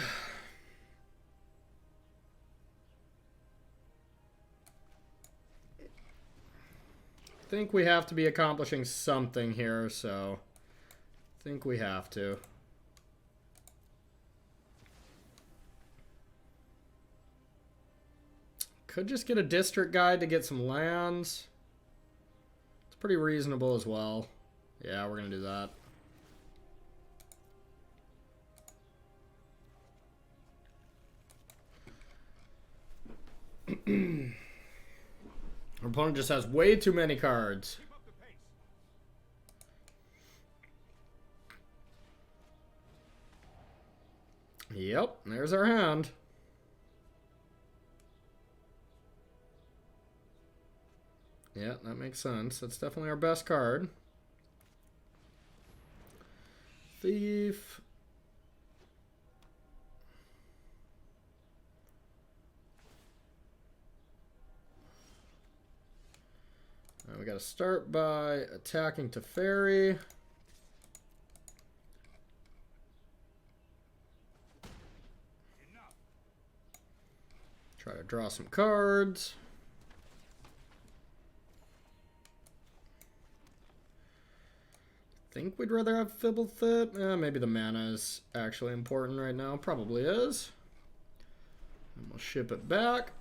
A: I think we have to be accomplishing something here, so I think we have to. Could just get a district guide to get some lands. It's pretty reasonable as well. Yeah, we're going to do that. Our opponent just has way too many cards.
C: Keep up the pace.
A: Yep, there's our hand. Yeah, that makes sense. That's definitely our best card. Thief. We got to start by attacking Teferi.
C: Enough.
A: Try to draw some cards. Think we'd rather have Fblthp. Maybe the mana is actually important right now. Probably is. And we'll ship it back.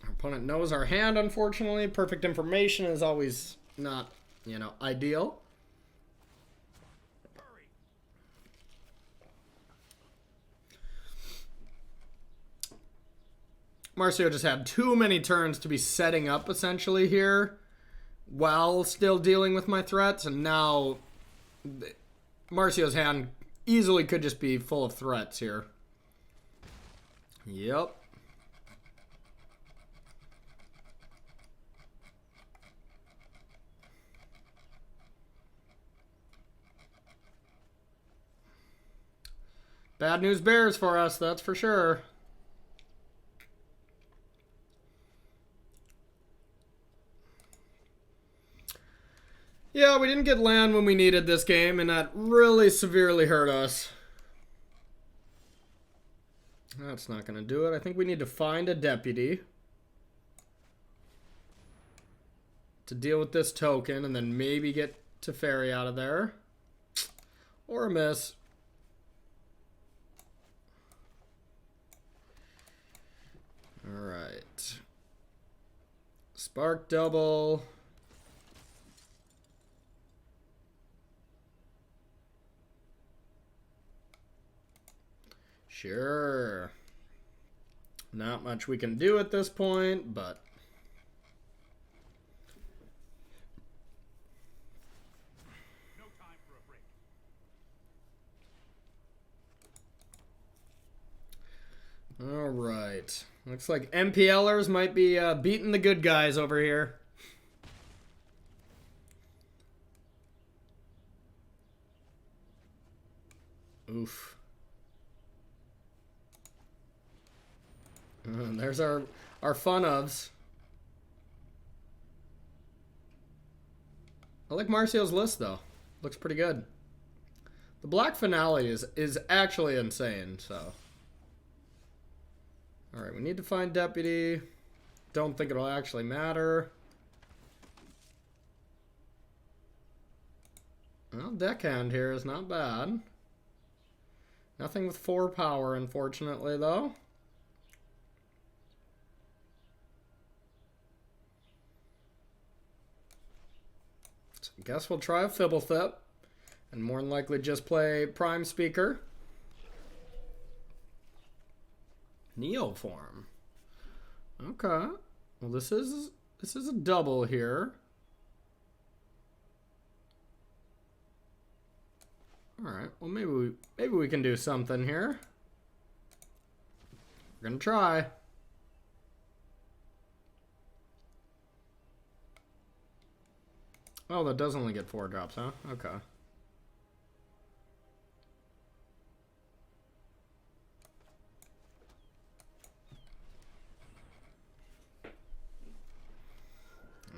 A: Our opponent knows our hand, unfortunately. Perfect information is always not, ideal.
C: Hurry.
A: Marcio just had too many turns to be setting up, essentially, here, while still dealing with my threats, and now Marcio's hand easily could just be full of threats here. Yep. Bad news bears for us, that's for sure. Yeah, we didn't get land when we needed this game, and that really severely hurt us. That's not going to do it. I think we need to find a deputy to deal with this token, and then maybe get Teferi out of there. Or a miss. Alright. Spark double. Sure. Not much we can do at this point, but...
C: No time for a break.
A: Alright. Looks like MPLers might be beating the good guys over here. Oof. There's our fun ofs. I like Marcio's list, though. Looks pretty good. The black finale is actually insane, so... Alright, we need to find deputy. Don't think it'll actually matter. Well, deckhand here is not bad. Nothing with 4 power, unfortunately, though. So I guess we'll try a Fblthp. And more than likely just play Prime Speaker. Neoform. Okay. Well, this is a double here. All right. Well, maybe we can do something here. We're gonna try. Oh, that does only get 4 drops, huh? Okay.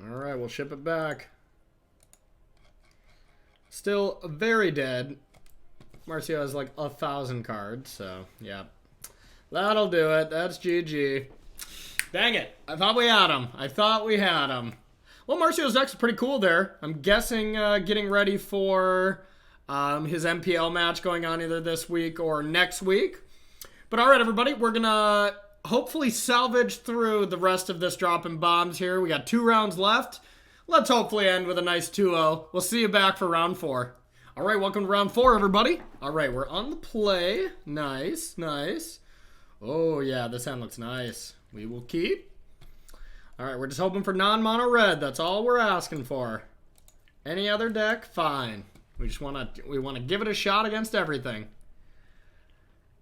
A: Alright, we'll ship it back. Still very dead. Marcio has like 1,000 cards, so yeah. That'll do it. That's GG. Dang it. I thought we had him. Well, Marcio's deck is pretty cool there. I'm guessing getting ready for his MPL match going on either this week or next week. But alright, everybody. We're going to hopefully salvage through the rest of this Droppin' Bombs here. We got 2 rounds left. Let's hopefully end with a nice 2-0. We'll see you back for round 4. All right, welcome to round 4, everybody. All right, we're on the play. Nice, nice. Oh, yeah, this hand looks nice. We will keep. All right, we're just hoping for non-mono red. That's all we're asking for. Any other deck, fine. We just want to give it a shot against everything.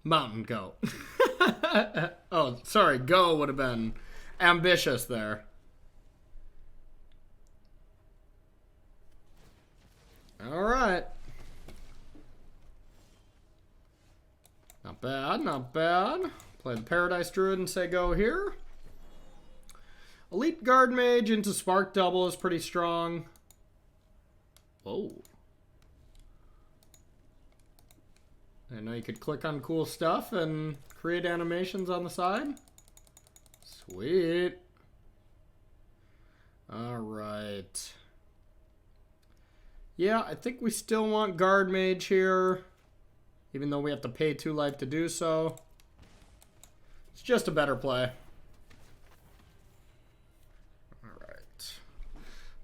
A: Mountain go. Oh, sorry, go would have been ambitious there. All right. Not bad, not bad. Play the Paradise Druid and say go here. Elite Guardmage into Spark Double is pretty strong. Whoa. I know you could click on cool stuff and create animations on the side. Sweet. All right. Yeah, I think we still want Guardmage here, even though we have to pay 2 life to do so. It's just a better play. All right.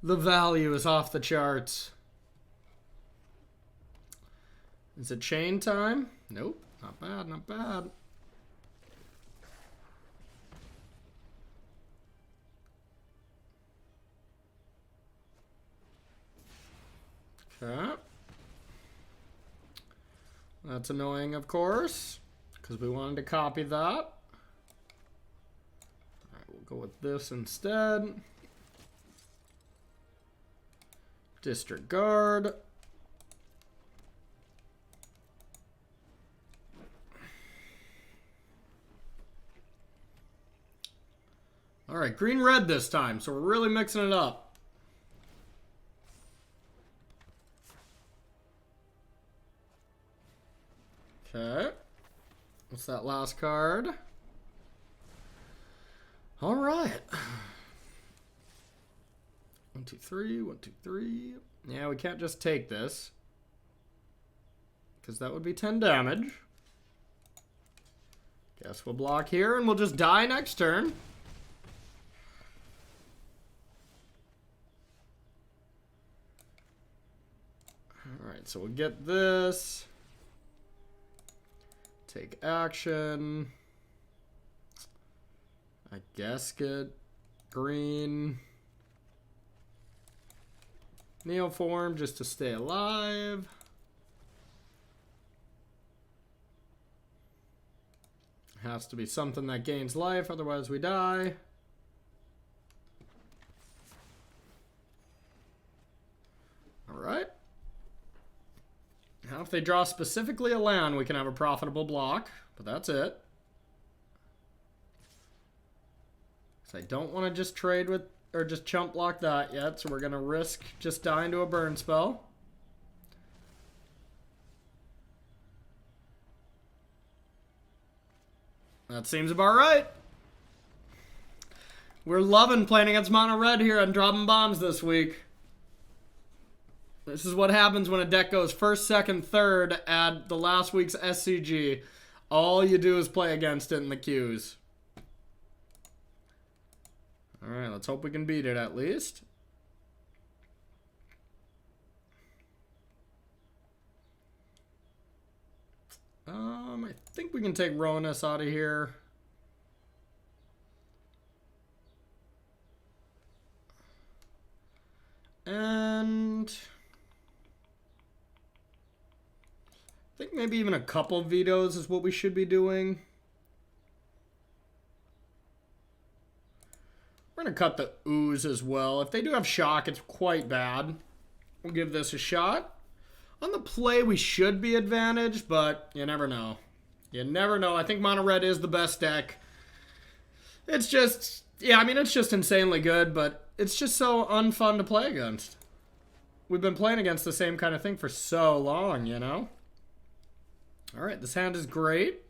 A: The value is off the charts. Is it chain time? Nope. Not bad, not bad. Okay. That's annoying, of course, because we wanted to copy that. All right, we'll go with this instead. District Guard. All right, green-red this time, so we're really mixing it up. Okay. What's that last card? All right. 1, 2, 3. 1, 2, 3. Yeah, we can't just take this, because that would be 10 damage. Guess we'll block here, and we'll just die next turn. All right, so we'll get this. Take action. I guess get green. Neoform just to stay alive. Has to be something that gains life, otherwise we die. Alright. Now if they draw specifically a land, we can have a profitable block, but that's it. So I don't want to just trade with, or just chump block that yet, so we're going to risk just dying to a burn spell. That seems about right. We're loving playing against mono red here on Droppin' Bombs this week. This is what happens when a deck goes first, second, third at the last week's SCG. All you do is play against it in the queues. Alright, let's hope we can beat it at least. I think we can take Ronus out of here. And I think maybe even a couple vetoes is what we should be doing. We're going to cut the ooze as well. If they do have shock, it's quite bad. We'll give this a shot. On the play, we should be advantaged, but you never know. You never know. I think mono red is the best deck. It's just, yeah, I mean, it's just insanely good, but it's just so unfun to play against. We've been playing against the same kind of thing for so long, you know? Alright, this hand is great.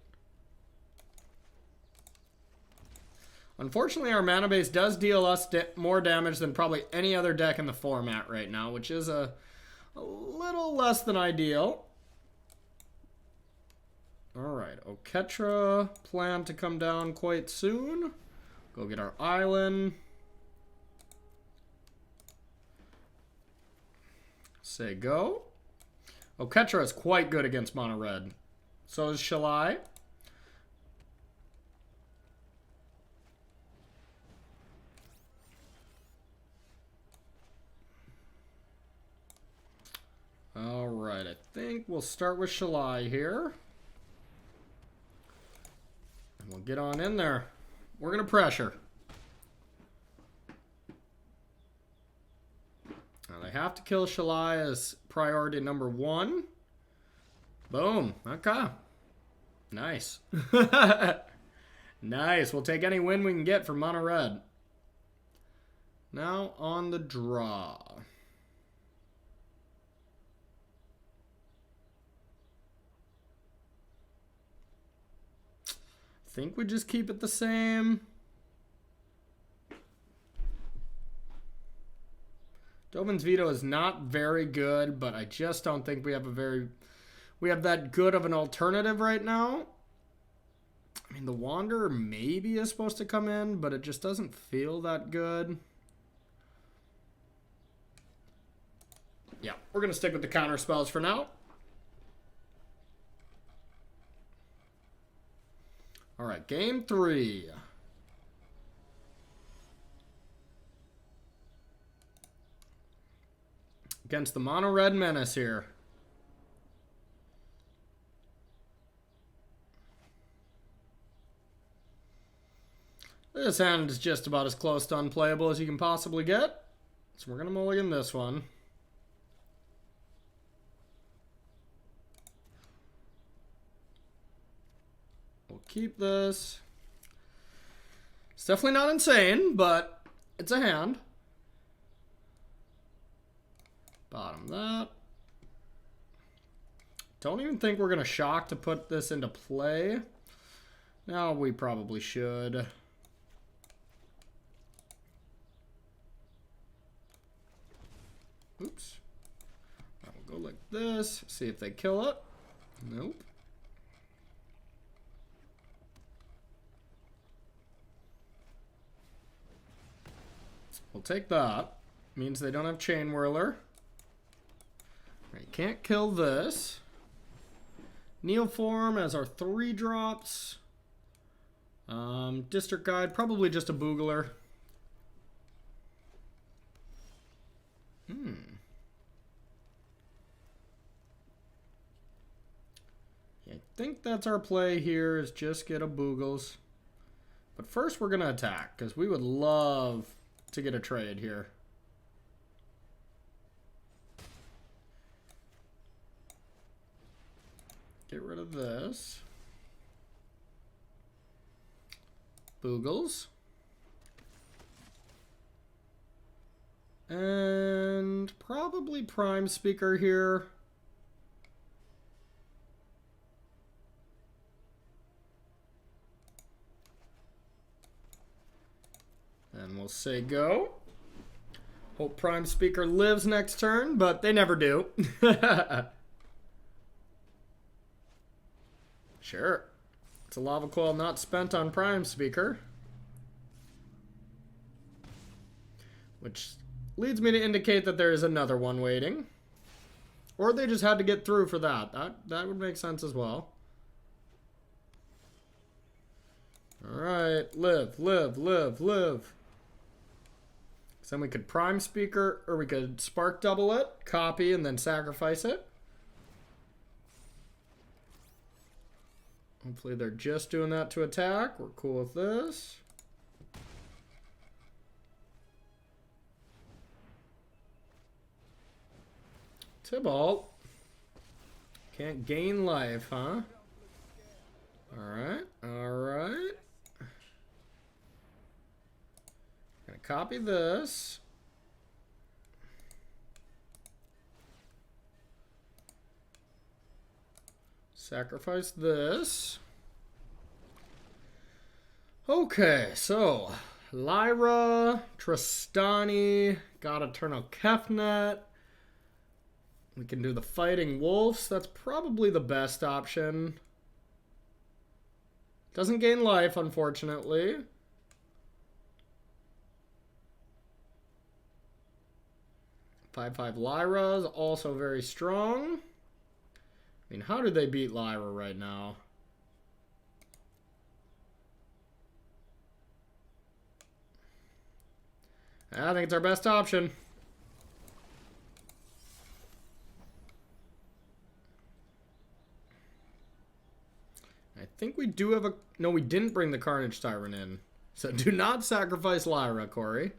A: Unfortunately, our mana base does deal us more damage than probably any other deck in the format right now, which is a little less than ideal. Alright, Oketra planned to come down quite soon. Go get our island. Say go. Oketra is quite good against mono red. So is Shalai. Alright, I think we'll start with Shalai here. And we'll get on in there. We're going to pressure. Now they have to kill Shalai as priority number 1. Boom. Okay. Nice. Nice. We'll take any win we can get from mono red. Now on the draw. Think we just keep it the same. Dovin's Veto is not very good, but I just don't think we have that good of an alternative right now. I mean, the Wanderer maybe is supposed to come in, but it just doesn't feel that good. Yeah, we're going to stick with the counter spells for now. All right, game 3. Against the mono red menace here. This hand is just about as close to unplayable as you can possibly get. So we're going to mulligan this one. We'll keep this. It's definitely not insane, but it's a hand. Bottom that. Don't even think we're going to shock to put this into play. Now we probably should. Oops. I'll go like this. See if they kill it. Nope. We'll take that. Means they don't have Chain Whirler. You can't kill this. Neoform as our 3 drops. District Guide, probably just a Boogler. I think that's our play here, is just get a Boogles. But first we're going to attack, because we would love to get a trade here. Get rid of this. Boogles. And probably Prime Speaker here. And we'll say go. Hope Prime Speaker lives next turn, but they never do. Sure. It's a lava coil not spent on Prime Speaker. Which leads me to indicate that there is another one waiting. Or they just had to get through for that. That would make sense as well. Alright, live, live, live, live. So then we could Prime Speaker, or we could Spark Double it, copy, and then sacrifice it. Hopefully they're just doing that to attack. We're cool with this. Tybalt. Can't gain life, huh? Alright, alright. Gonna copy this. Sacrifice this. Okay, so Lyra, Tristani, God-Eternal Oketra. We can do the Fighting Wolves. That's probably the best option. Doesn't gain life, unfortunately. Five Lyra is also very strong. I mean, how do they beat Lyra right now? I think it's our best option. I think we do have a... No, we didn't bring the Carnage Tyrant in. So do not sacrifice Lyra, Corey.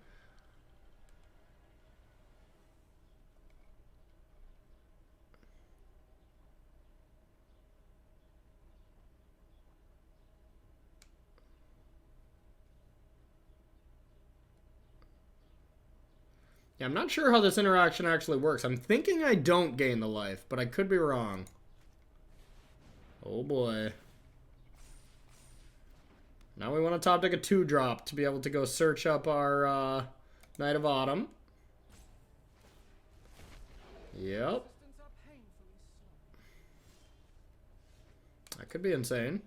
A: Yeah, I'm not sure how this interaction actually works. I'm thinking I don't gain the life, but I could be wrong. Oh boy. Now we want to top deck a 2-drop to be able to go search up our Knight of Autumn. Yep. That could be insane.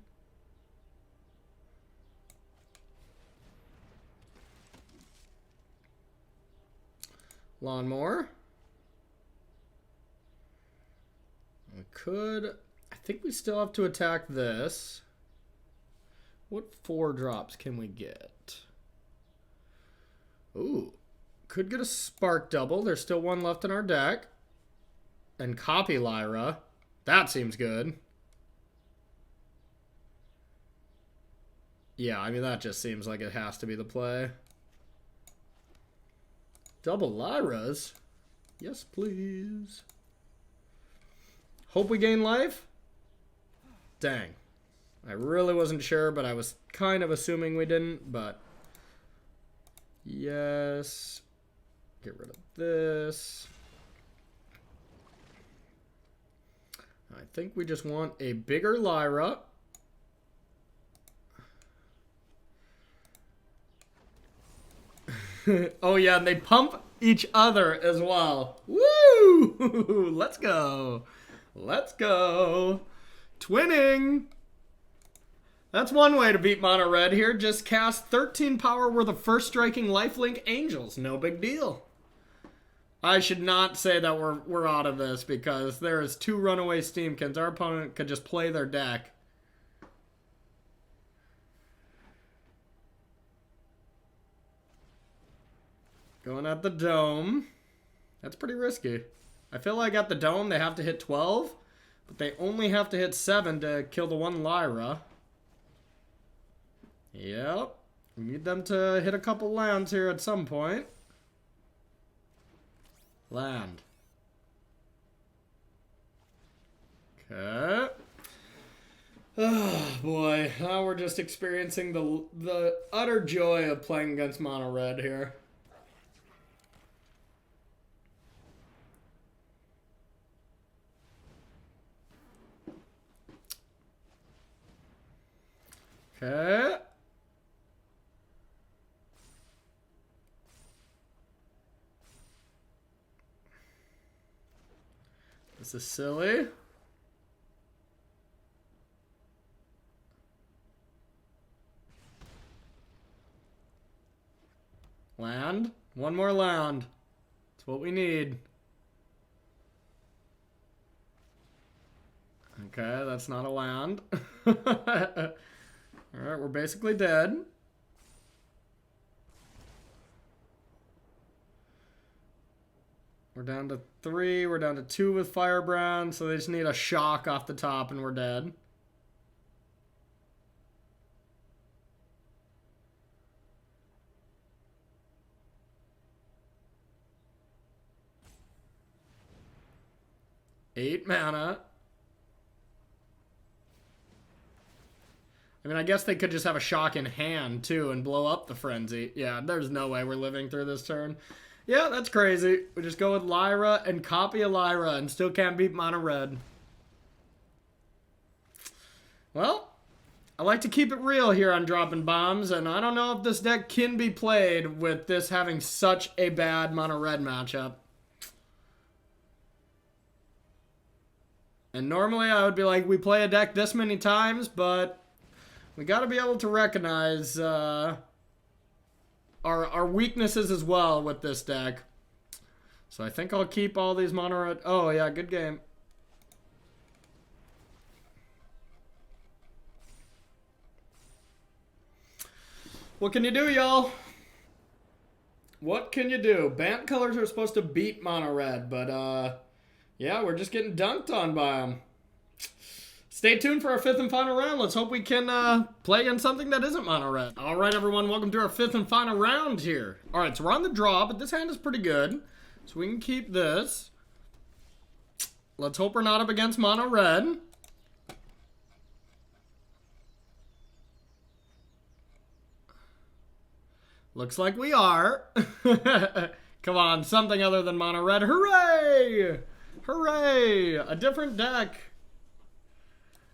A: Lawnmower. We could... I think we still have to attack this. What 4-drops can we get? Ooh. Could get a Spark Double. There's still one left in our deck. And copy Lyra. That seems good. Yeah, I mean, that just seems like it has to be the play. Double Lyras? Yes, please. Hope we gain life? Dang. I really wasn't sure, but I was kind of assuming we didn't, but... Yes. Get rid of this. I think we just want a bigger Lyra. Oh yeah, and they pump each other as well. Woo! Let's go. Let's go. Twinning. That's one way to beat mono red here. Just cast 13 power worth of first striking lifelink angels. No big deal. I should not say that we're out of this because there is 2 runaway Steamkins. Our opponent could just play their deck. Going at the dome. That's pretty risky. I feel like at the dome they have to hit 12, but they only have to hit 7 to kill the 1 Lyra. Yep. We need them to hit a couple lands here at some point. Land. Okay. Oh boy, now we're just experiencing the utter joy of playing against mono red here. Okay. This is silly. Land. One more land. That's what we need. Okay, that's not a land. Alright, we're basically dead. We're down to 3. We're down to 2 with Firebrand, so they just need a shock off the top and we're dead. Eight mana. I mean, I guess they could just have a shock in hand, too, and blow up the Frenzy. Yeah, there's no way we're living through this turn. Yeah, that's crazy. We just go with Lyra and copy a Lyra and still can't beat mono red. Well, I like to keep it real here on Droppin' Bombs, and I don't know if this deck can be played with this having such a bad mono red matchup. And normally I would be like, we play a deck this many times, but we got to be able to recognize our weaknesses as well with this deck. So I think I'll keep all these mono red. Oh, yeah, good game. What can you do, y'all? What can you do? Bant colors are supposed to beat mono red, but yeah, we're just getting dunked on by them. Stay tuned for our 5th and final round. Let's hope we can play against something that isn't mono red. All right, everyone, welcome to our 5th and final round here. All right, so we're on the draw, but this hand is pretty good. So we can keep this. Let's hope we're not up against mono red. Looks like we are. Come on, something other than mono red. Hooray! Hooray! A different deck.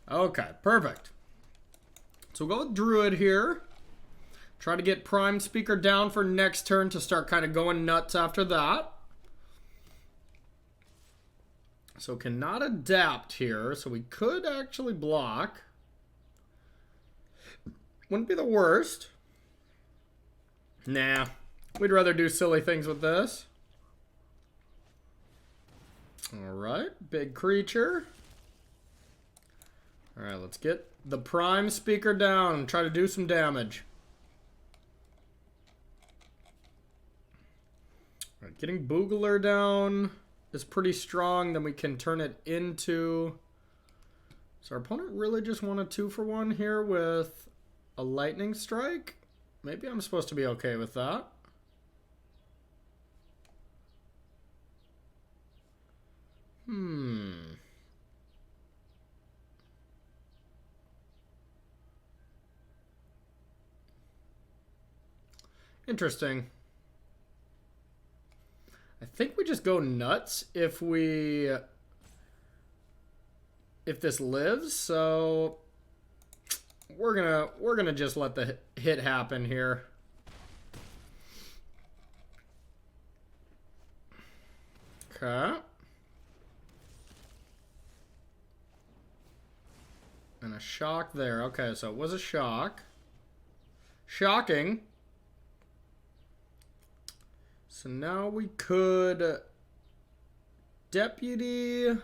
A: Okay, perfect. So we'll go with Druid here. Try to get Prime Speaker down for next turn to start kind of going nuts after that. So cannot adapt here, so we could actually block. Wouldn't be the worst. Nah, we'd rather do silly things with this. Alright, big creature. Alright, let's get the Prime Speaker down and try to do some damage. Alright, getting Boogler down is pretty strong. Then we can turn it into... So our opponent really just won a 2-for-1 here with a Lightning Strike. Maybe I'm supposed to be okay with that. Interesting. I think we just go nuts if this lives, so we're gonna just let the hit happen here. Okay. And a shock there. Okay, so it was a shock. Shocking. So now we could Deputy, or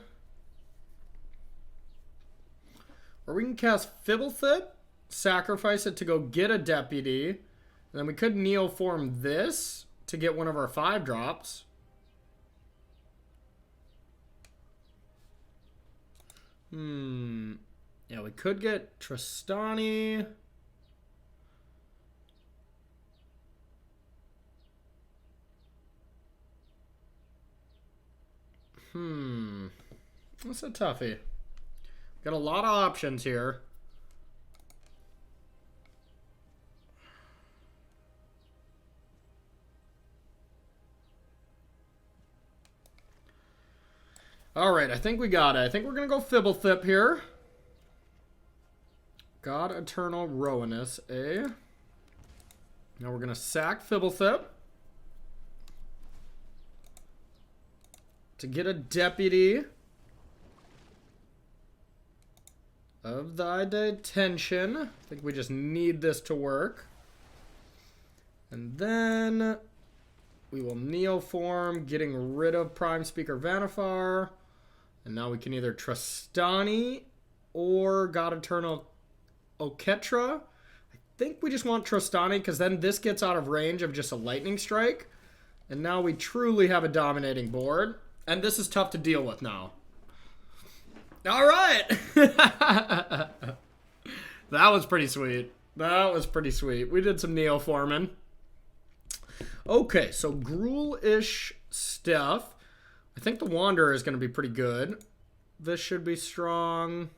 A: we can cast Fblthp, sacrifice it to go get a Deputy, and then we could Neoform this to get one of our 5-drops. Yeah, we could get Tristani. That's a toughie. Got a lot of options here. Alright, I think we got it. I think we're going to go Fblthp here. God-Eternal Ruinous, eh? Now we're going to sack Fblthp to get a Deputy of thy detention. I think we just need this to work. And then we will Neoform, getting rid of Prime Speaker Vannifar. And now we can either Tristani or God-Eternal Oketra. I think we just want Tristani because then this gets out of range of just a Lightning Strike. And now we truly have a dominating board. And this is tough to deal with now. All right. That was pretty sweet. That was pretty sweet. We did some Neoforming. Okay, so Gruul-ish stuff. I think the Wanderer is going to be pretty good. This should be strong.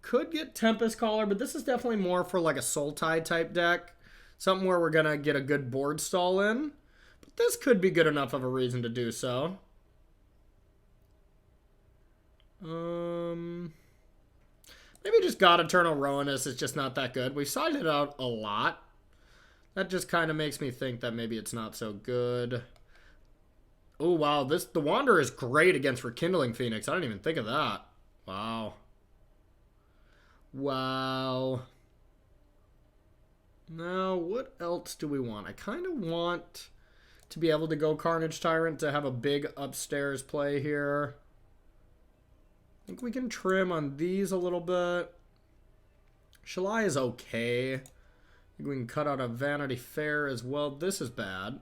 A: Could get Tempest Caller, but this is definitely more for like a Sultai type deck. Something where we're going to get a good board stall in. But this could be good enough of a reason to do so. Maybe just God-Eternal Ruinous is just not that good. We've sided it out a lot. That just kind of makes me think that maybe it's not so good. Oh, wow. The Wanderer is great against Rekindling Phoenix. I didn't even think of that. Wow. Wow. Now, what else do we want? I kind of want to be able to go Carnage Tyrant to have a big upstairs play here. I think we can trim on these a little bit. Shalai is okay. I think we can cut out a Vanity Fair as well. This is bad.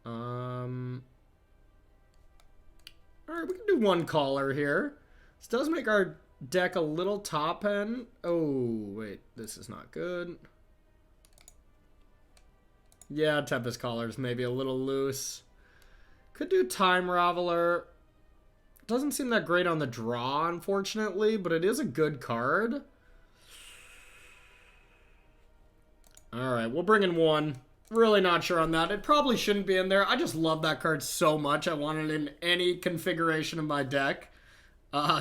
A: Alright, we can do one Caller here. This does make our deck a little top end. Oh, wait. This is not good. Yeah, Tempest Caller's maybe a little loose. Could do Time Raveler. Doesn't seem that great on the draw, unfortunately, but it is a good card. Alright, we'll bring in one. Really not sure on that. It probably shouldn't be in there. I just love that card so much. I want it in any configuration of my deck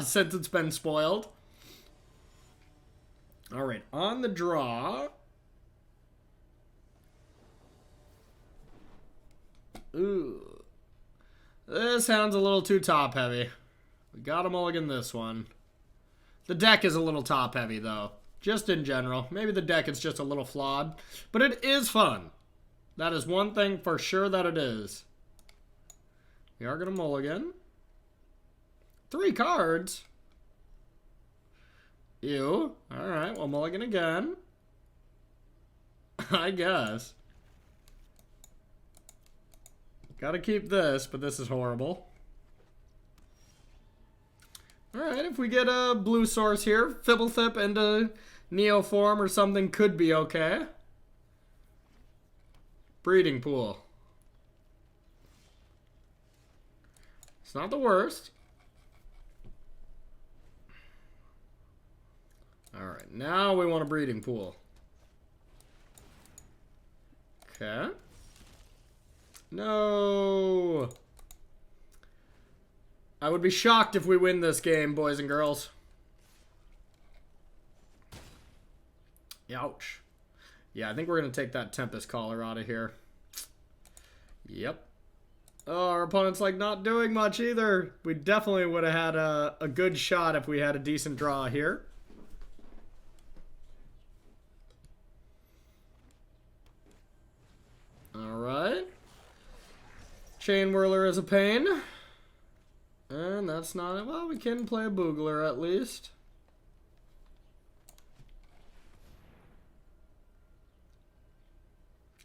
A: since it's been spoiled. Alright, on the draw. Ooh. This hand's a little too top heavy. We gotta mulligan this one. The deck is a little top heavy though. Just in general. Maybe the deck is just a little flawed. But it is fun. That is one thing for sure that it is. We are gonna mulligan. 3 cards. Ew. Alright, we'll mulligan again. I guess. Gotta keep this, but this is horrible. Alright, if we get a blue source here, Fblthp into Neo form or something could be okay. Breeding Pool. It's not the worst. Alright, now we want a Breeding Pool. Okay. No. I would be shocked if we win this game, boys and girls. Ouch. Yeah, I think we're going to take that Tempest Caller out of here. Yep. Oh, our opponent's like not doing much either. We definitely would have had a good shot if we had a decent draw here. Alright. Chain Whirler is a pain. And that's not it. Well, we can play a Boogler at least.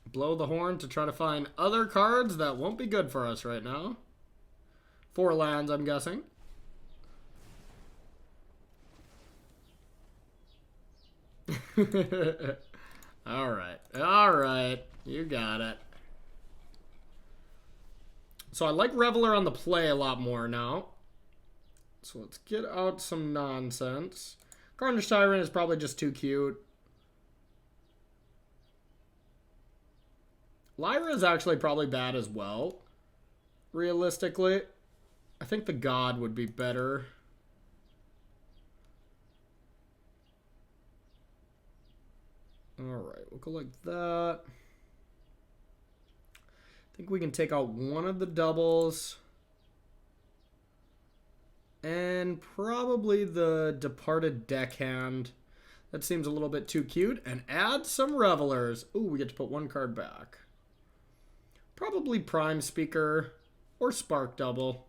A: Blow the horn to try to find other cards that won't be good for us right now. 4 lands, I'm guessing. Alright. Alright. You got it. So I like Reveler on the play a lot more now. So let's get out some nonsense. Carnage Tyrant is probably just too cute. Lyra is actually probably bad as well. Realistically. I think the God would be better. Alright, we'll go like that. I think we can take out one of the doubles. And probably the Departed Deckhand. That seems a little bit too cute. And add some Revelers. Ooh, we get to put 1 card back. Probably Prime Speaker or Spark Double.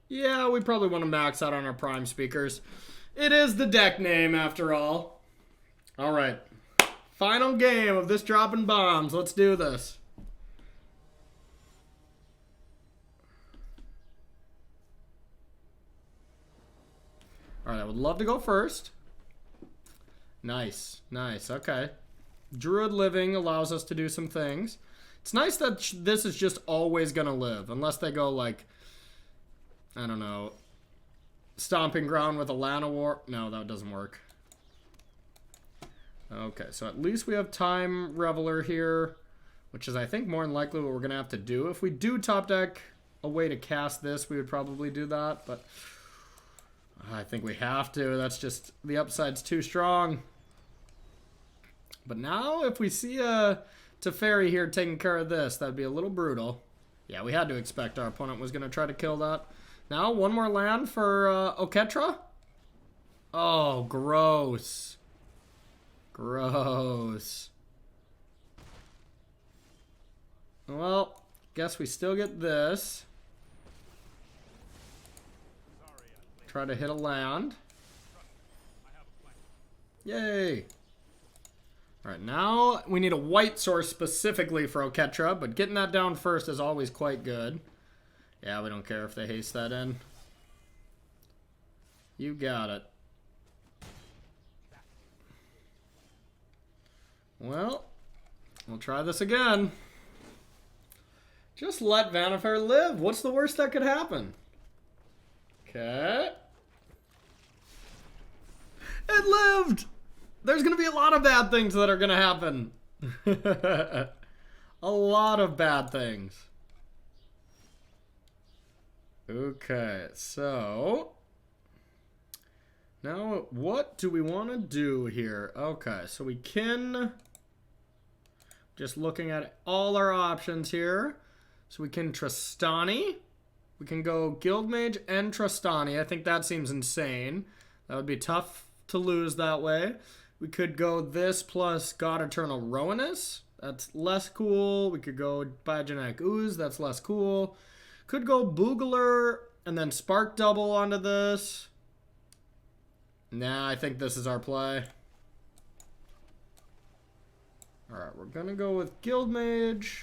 A: Yeah, we probably want to max out on our Prime Speakers. It is the deck name, after all. Alright. Final game of this Droppin' Bombs. Let's do this. Alright, I would love to go first. Nice. Nice. Okay. Druid living allows us to do some things. It's nice that this is just always going to live. Unless they go like, I don't know, Stomping Ground with a Llanowar. No, that doesn't work. Okay, so at least we have Time Reveler here, which is, I think, more than likely what we're going to have to do. If we do top deck a way to cast this, we would probably do that, but I think we have to. That's just, the upside's too strong. But now, if we see a Teferi here taking care of this, that'd be a little brutal. Yeah, we had to expect our opponent was going to try to kill that. Now, one more land for Oketra. Oh, gross. Gross. Well, guess we still get this. Try to hit a land. Yay. Alright, now we need a white source specifically for Oketra, but getting that down first is always quite good. Yeah, we don't care if they haste that in. You got it. Well, we'll try this again. Just let Vanafar live. What's the worst that could happen? Okay. It lived! There's going to be a lot of bad things that are going to happen. A lot of bad things. Okay, so now what do we want to do here? Okay, so we can, just looking at all our options here, so we can Tristani, we can go Guildmage and Tristani. I think that seems insane. That would be tough to lose that way. We could go this plus God-Eternal Ruinous. That's less cool. We could go Biogenetic Ooze. That's less cool. Could go Boogler and then Spark Double onto this. Nah, I think this is our play. Alright, we're going to go with Guildmage.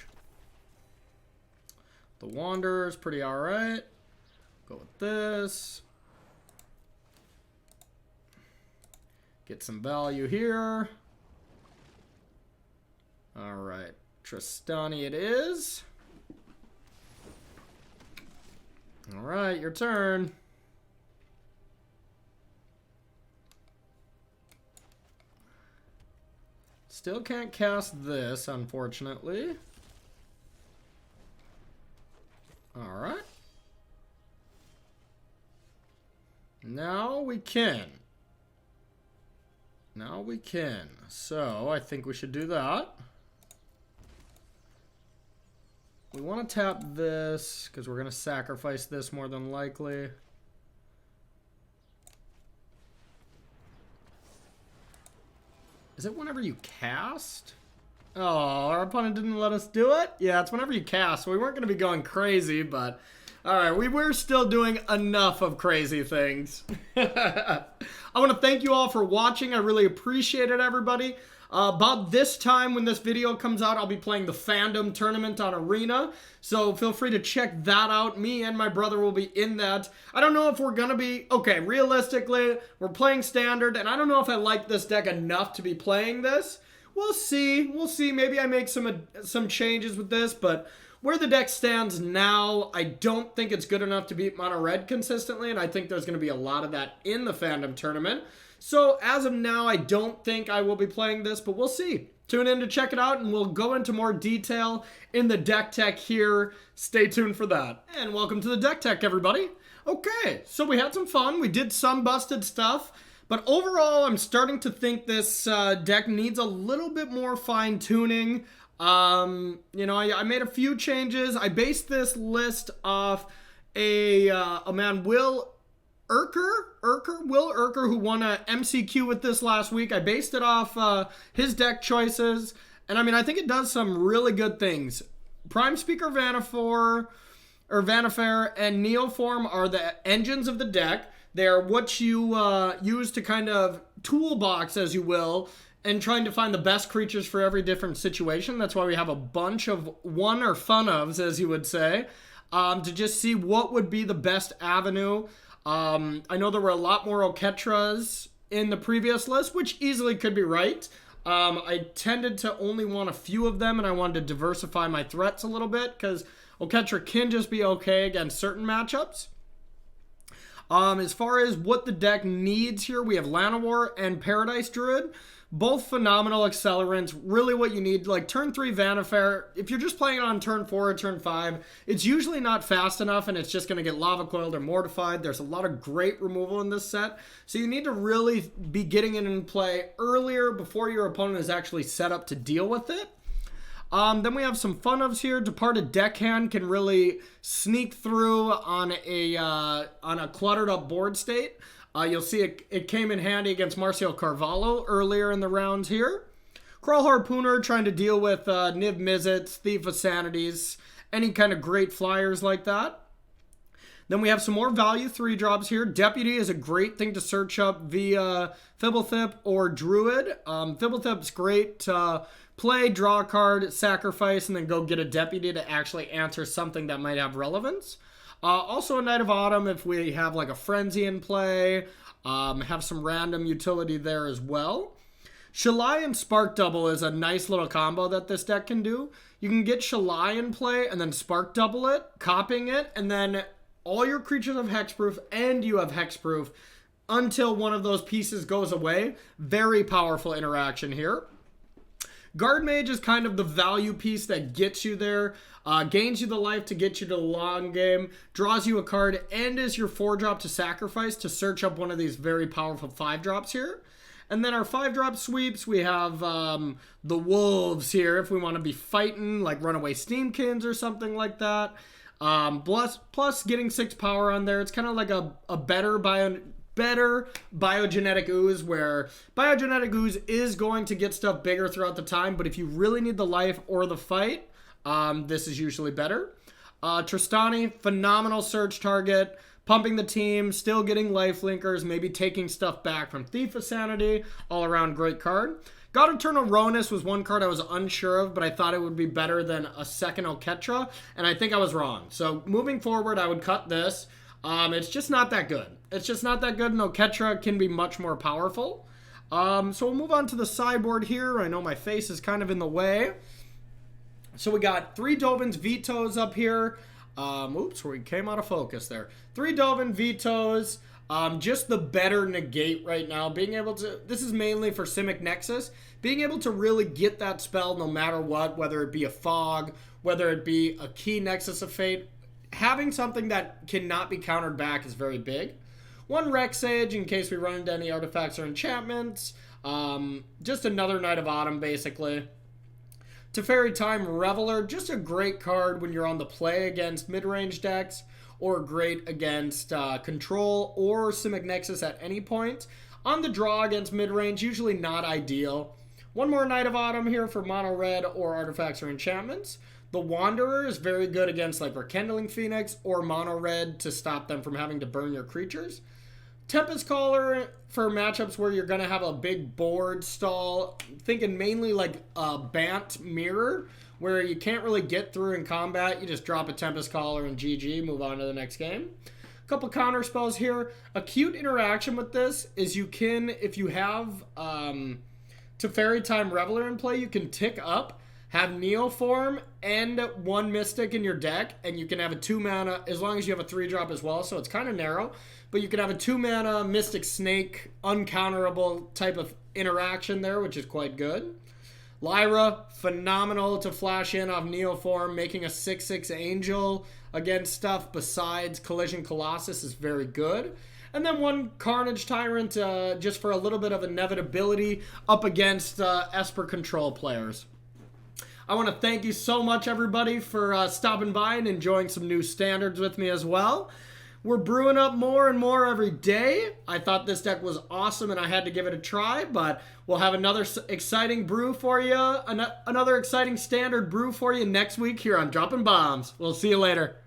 A: The Wanderer's pretty alright. Go with this. Get some value here. Alright, Tristani it is. Alright, your turn. Still can't cast this, unfortunately. Alright. Now we can. Now we can. So, I think we should do that. We want to tap this, because we're going to sacrifice this more than likely. Is it whenever you cast? Oh, our opponent didn't let us do it? Yeah, it's whenever you cast. So we weren't going to be going crazy, but alright, we were still doing enough of crazy things. I want to thank you all for watching. I really appreciate it, everybody. About this time when this video comes out, I'll be playing the Fandom Tournament on Arena. So feel free to check that out. Me and my brother will be in that. I don't know if we're going to be... Okay, realistically, we're playing Standard, and I don't know if I like this deck enough to be playing this. We'll see. We'll see. Maybe I make some changes with this, but where the deck stands now, I don't think it's good enough to beat Mono Red consistently, and I think there's going to be a lot of that in the Fandom Tournament. So as of now, I don't think I will be playing this, but we'll see. Tune in to check it out, and we'll go into more detail in the deck tech here. Stay tuned for that. And welcome to the deck tech, everybody. Okay, so we had some fun. We did some busted stuff. But overall, I'm starting to think this deck needs a little bit more fine-tuning. You know, I made a few changes. I based this list off a man, Will Urker, who won a MCQ with this last week. I based it off his deck choices, and I mean, I think it does some really good things. Prime Speaker Vannifar, and Neoform are the engines of the deck. They're what you use to kind of toolbox, as you will, and trying to find the best creatures for every different situation. That's why we have a bunch of one or fun ofs, as you would say, to just see what would be the best avenue. I know there were a lot more Oketras in the previous list, which easily could be right. I tended to only want a few of them, and I wanted to diversify my threats a little bit, because Oketra can just be okay against certain matchups. As far as what the deck needs here, we have Llanowar and Paradise Druid. Both phenomenal accelerants. Really what you need, like turn 3 Vanafar, if you're just playing it on turn 4 or turn 5, it's usually not fast enough and it's just going to get Lava Coiled or Mortified. There's a lot of great removal in this set. So you need to really be getting it in play earlier before your opponent is actually set up to deal with it. Then we have some fun-ofs here. Departed Deckhand can really sneak through on a cluttered up board state. You'll see it came in handy against Marcio Carvalho earlier in the rounds here. Crawl Harpooner trying to deal with Niv Mizzets, Thief of Sanities, any kind of great flyers like that. Then we have some more value 3-drops here. Deputy is a great thing to search up via Fblthp or Druid. Fblthp's great to play, draw a card, sacrifice, and then go get a Deputy to actually answer something that might have relevance. Also a Knight of Autumn if we have like a Frenzy in play. Have some random utility there as well. Shalai and Spark Double is a nice little combo that this deck can do. You can get Shalai in play and then Spark Double it, copying it, and then all your creatures have Hexproof and you have Hexproof until one of those pieces goes away. Very powerful interaction here. Guardmage is kind of the value piece that gets you there, gains you the life to get you to the long game, draws you a card, and is your 4-drop to sacrifice to search up one of these very powerful 5-drops here. And then our 5-drop sweeps, we have the Wolves here if we want to be fighting, like Runaway Steamkins or something like that. Plus getting 6 power on there. It's kind of like a better Biogenetic Ooze, where Biogenetic Ooze is going to get stuff bigger throughout the time, but if you really need the life or the fight, this is usually better. Tristani, phenomenal search target, pumping the team, still getting life linkers, maybe taking stuff back from Thief of Sanity, all around great card. God-Eternal Oketra was one card I was unsure of, but I thought it would be better than a second Oketra, and I think I was wrong. So moving forward, I would cut this. It's just not that good. It's just not that good, and Oketra can be much more powerful. So we'll move on to the sideboard here. I know my face is kind of in the way. So we got 3 Dovin Vetoes up here. Oops, we came out of focus there. 3 Dovin Vetoes. Just the better negate right now. Being able to, this is mainly for Simic Nexus, being able to really get that spell no matter what, whether it be a Fog, whether it be a Key Nexus of Fate. Having something that cannot be countered back is very big. 1 Rex Sage in case we run into any artifacts or enchantments. Just another Knight of Autumn, basically. Teferi Time Reveler, just a great card when you're on the play against mid-range decks, or great against Control or Simic Nexus at any point. On the draw against mid-range, usually not ideal. 1 more Knight of Autumn here for mono red or artifacts or enchantments. The Wanderer is very good against like Rekindling Phoenix or mono red to stop them from having to burn your creatures. Tempest Caller for matchups where you're going to have a big board stall. Thinking mainly like a Bant Mirror where you can't really get through in combat. You just drop a Tempest Caller and GG, move on to the next game. A couple counter spells here. A cute interaction with this is you can, if you have Teferi Time Reveler in play, you can tick up, have Neoform and 1 Mystic in your deck, and you can have a 2-mana, as long as you have a 3-drop as well, so it's kind of narrow, but you can have a 2-mana Mystic Snake, uncounterable type of interaction there, which is quite good. Lyra, phenomenal to flash in off Neoform, making a 6/6 Angel against stuff besides Collision Colossus is very good. And then 1 Carnage Tyrant just for a little bit of inevitability up against Esper control players. I want to thank you so much, everybody, for stopping by and enjoying some new standards with me as well. We're brewing up more and more every day. I thought this deck was awesome and I had to give it a try, but we'll have another exciting brew for you, another exciting standard brew for you next week here on Droppin' Bombs. We'll see you later.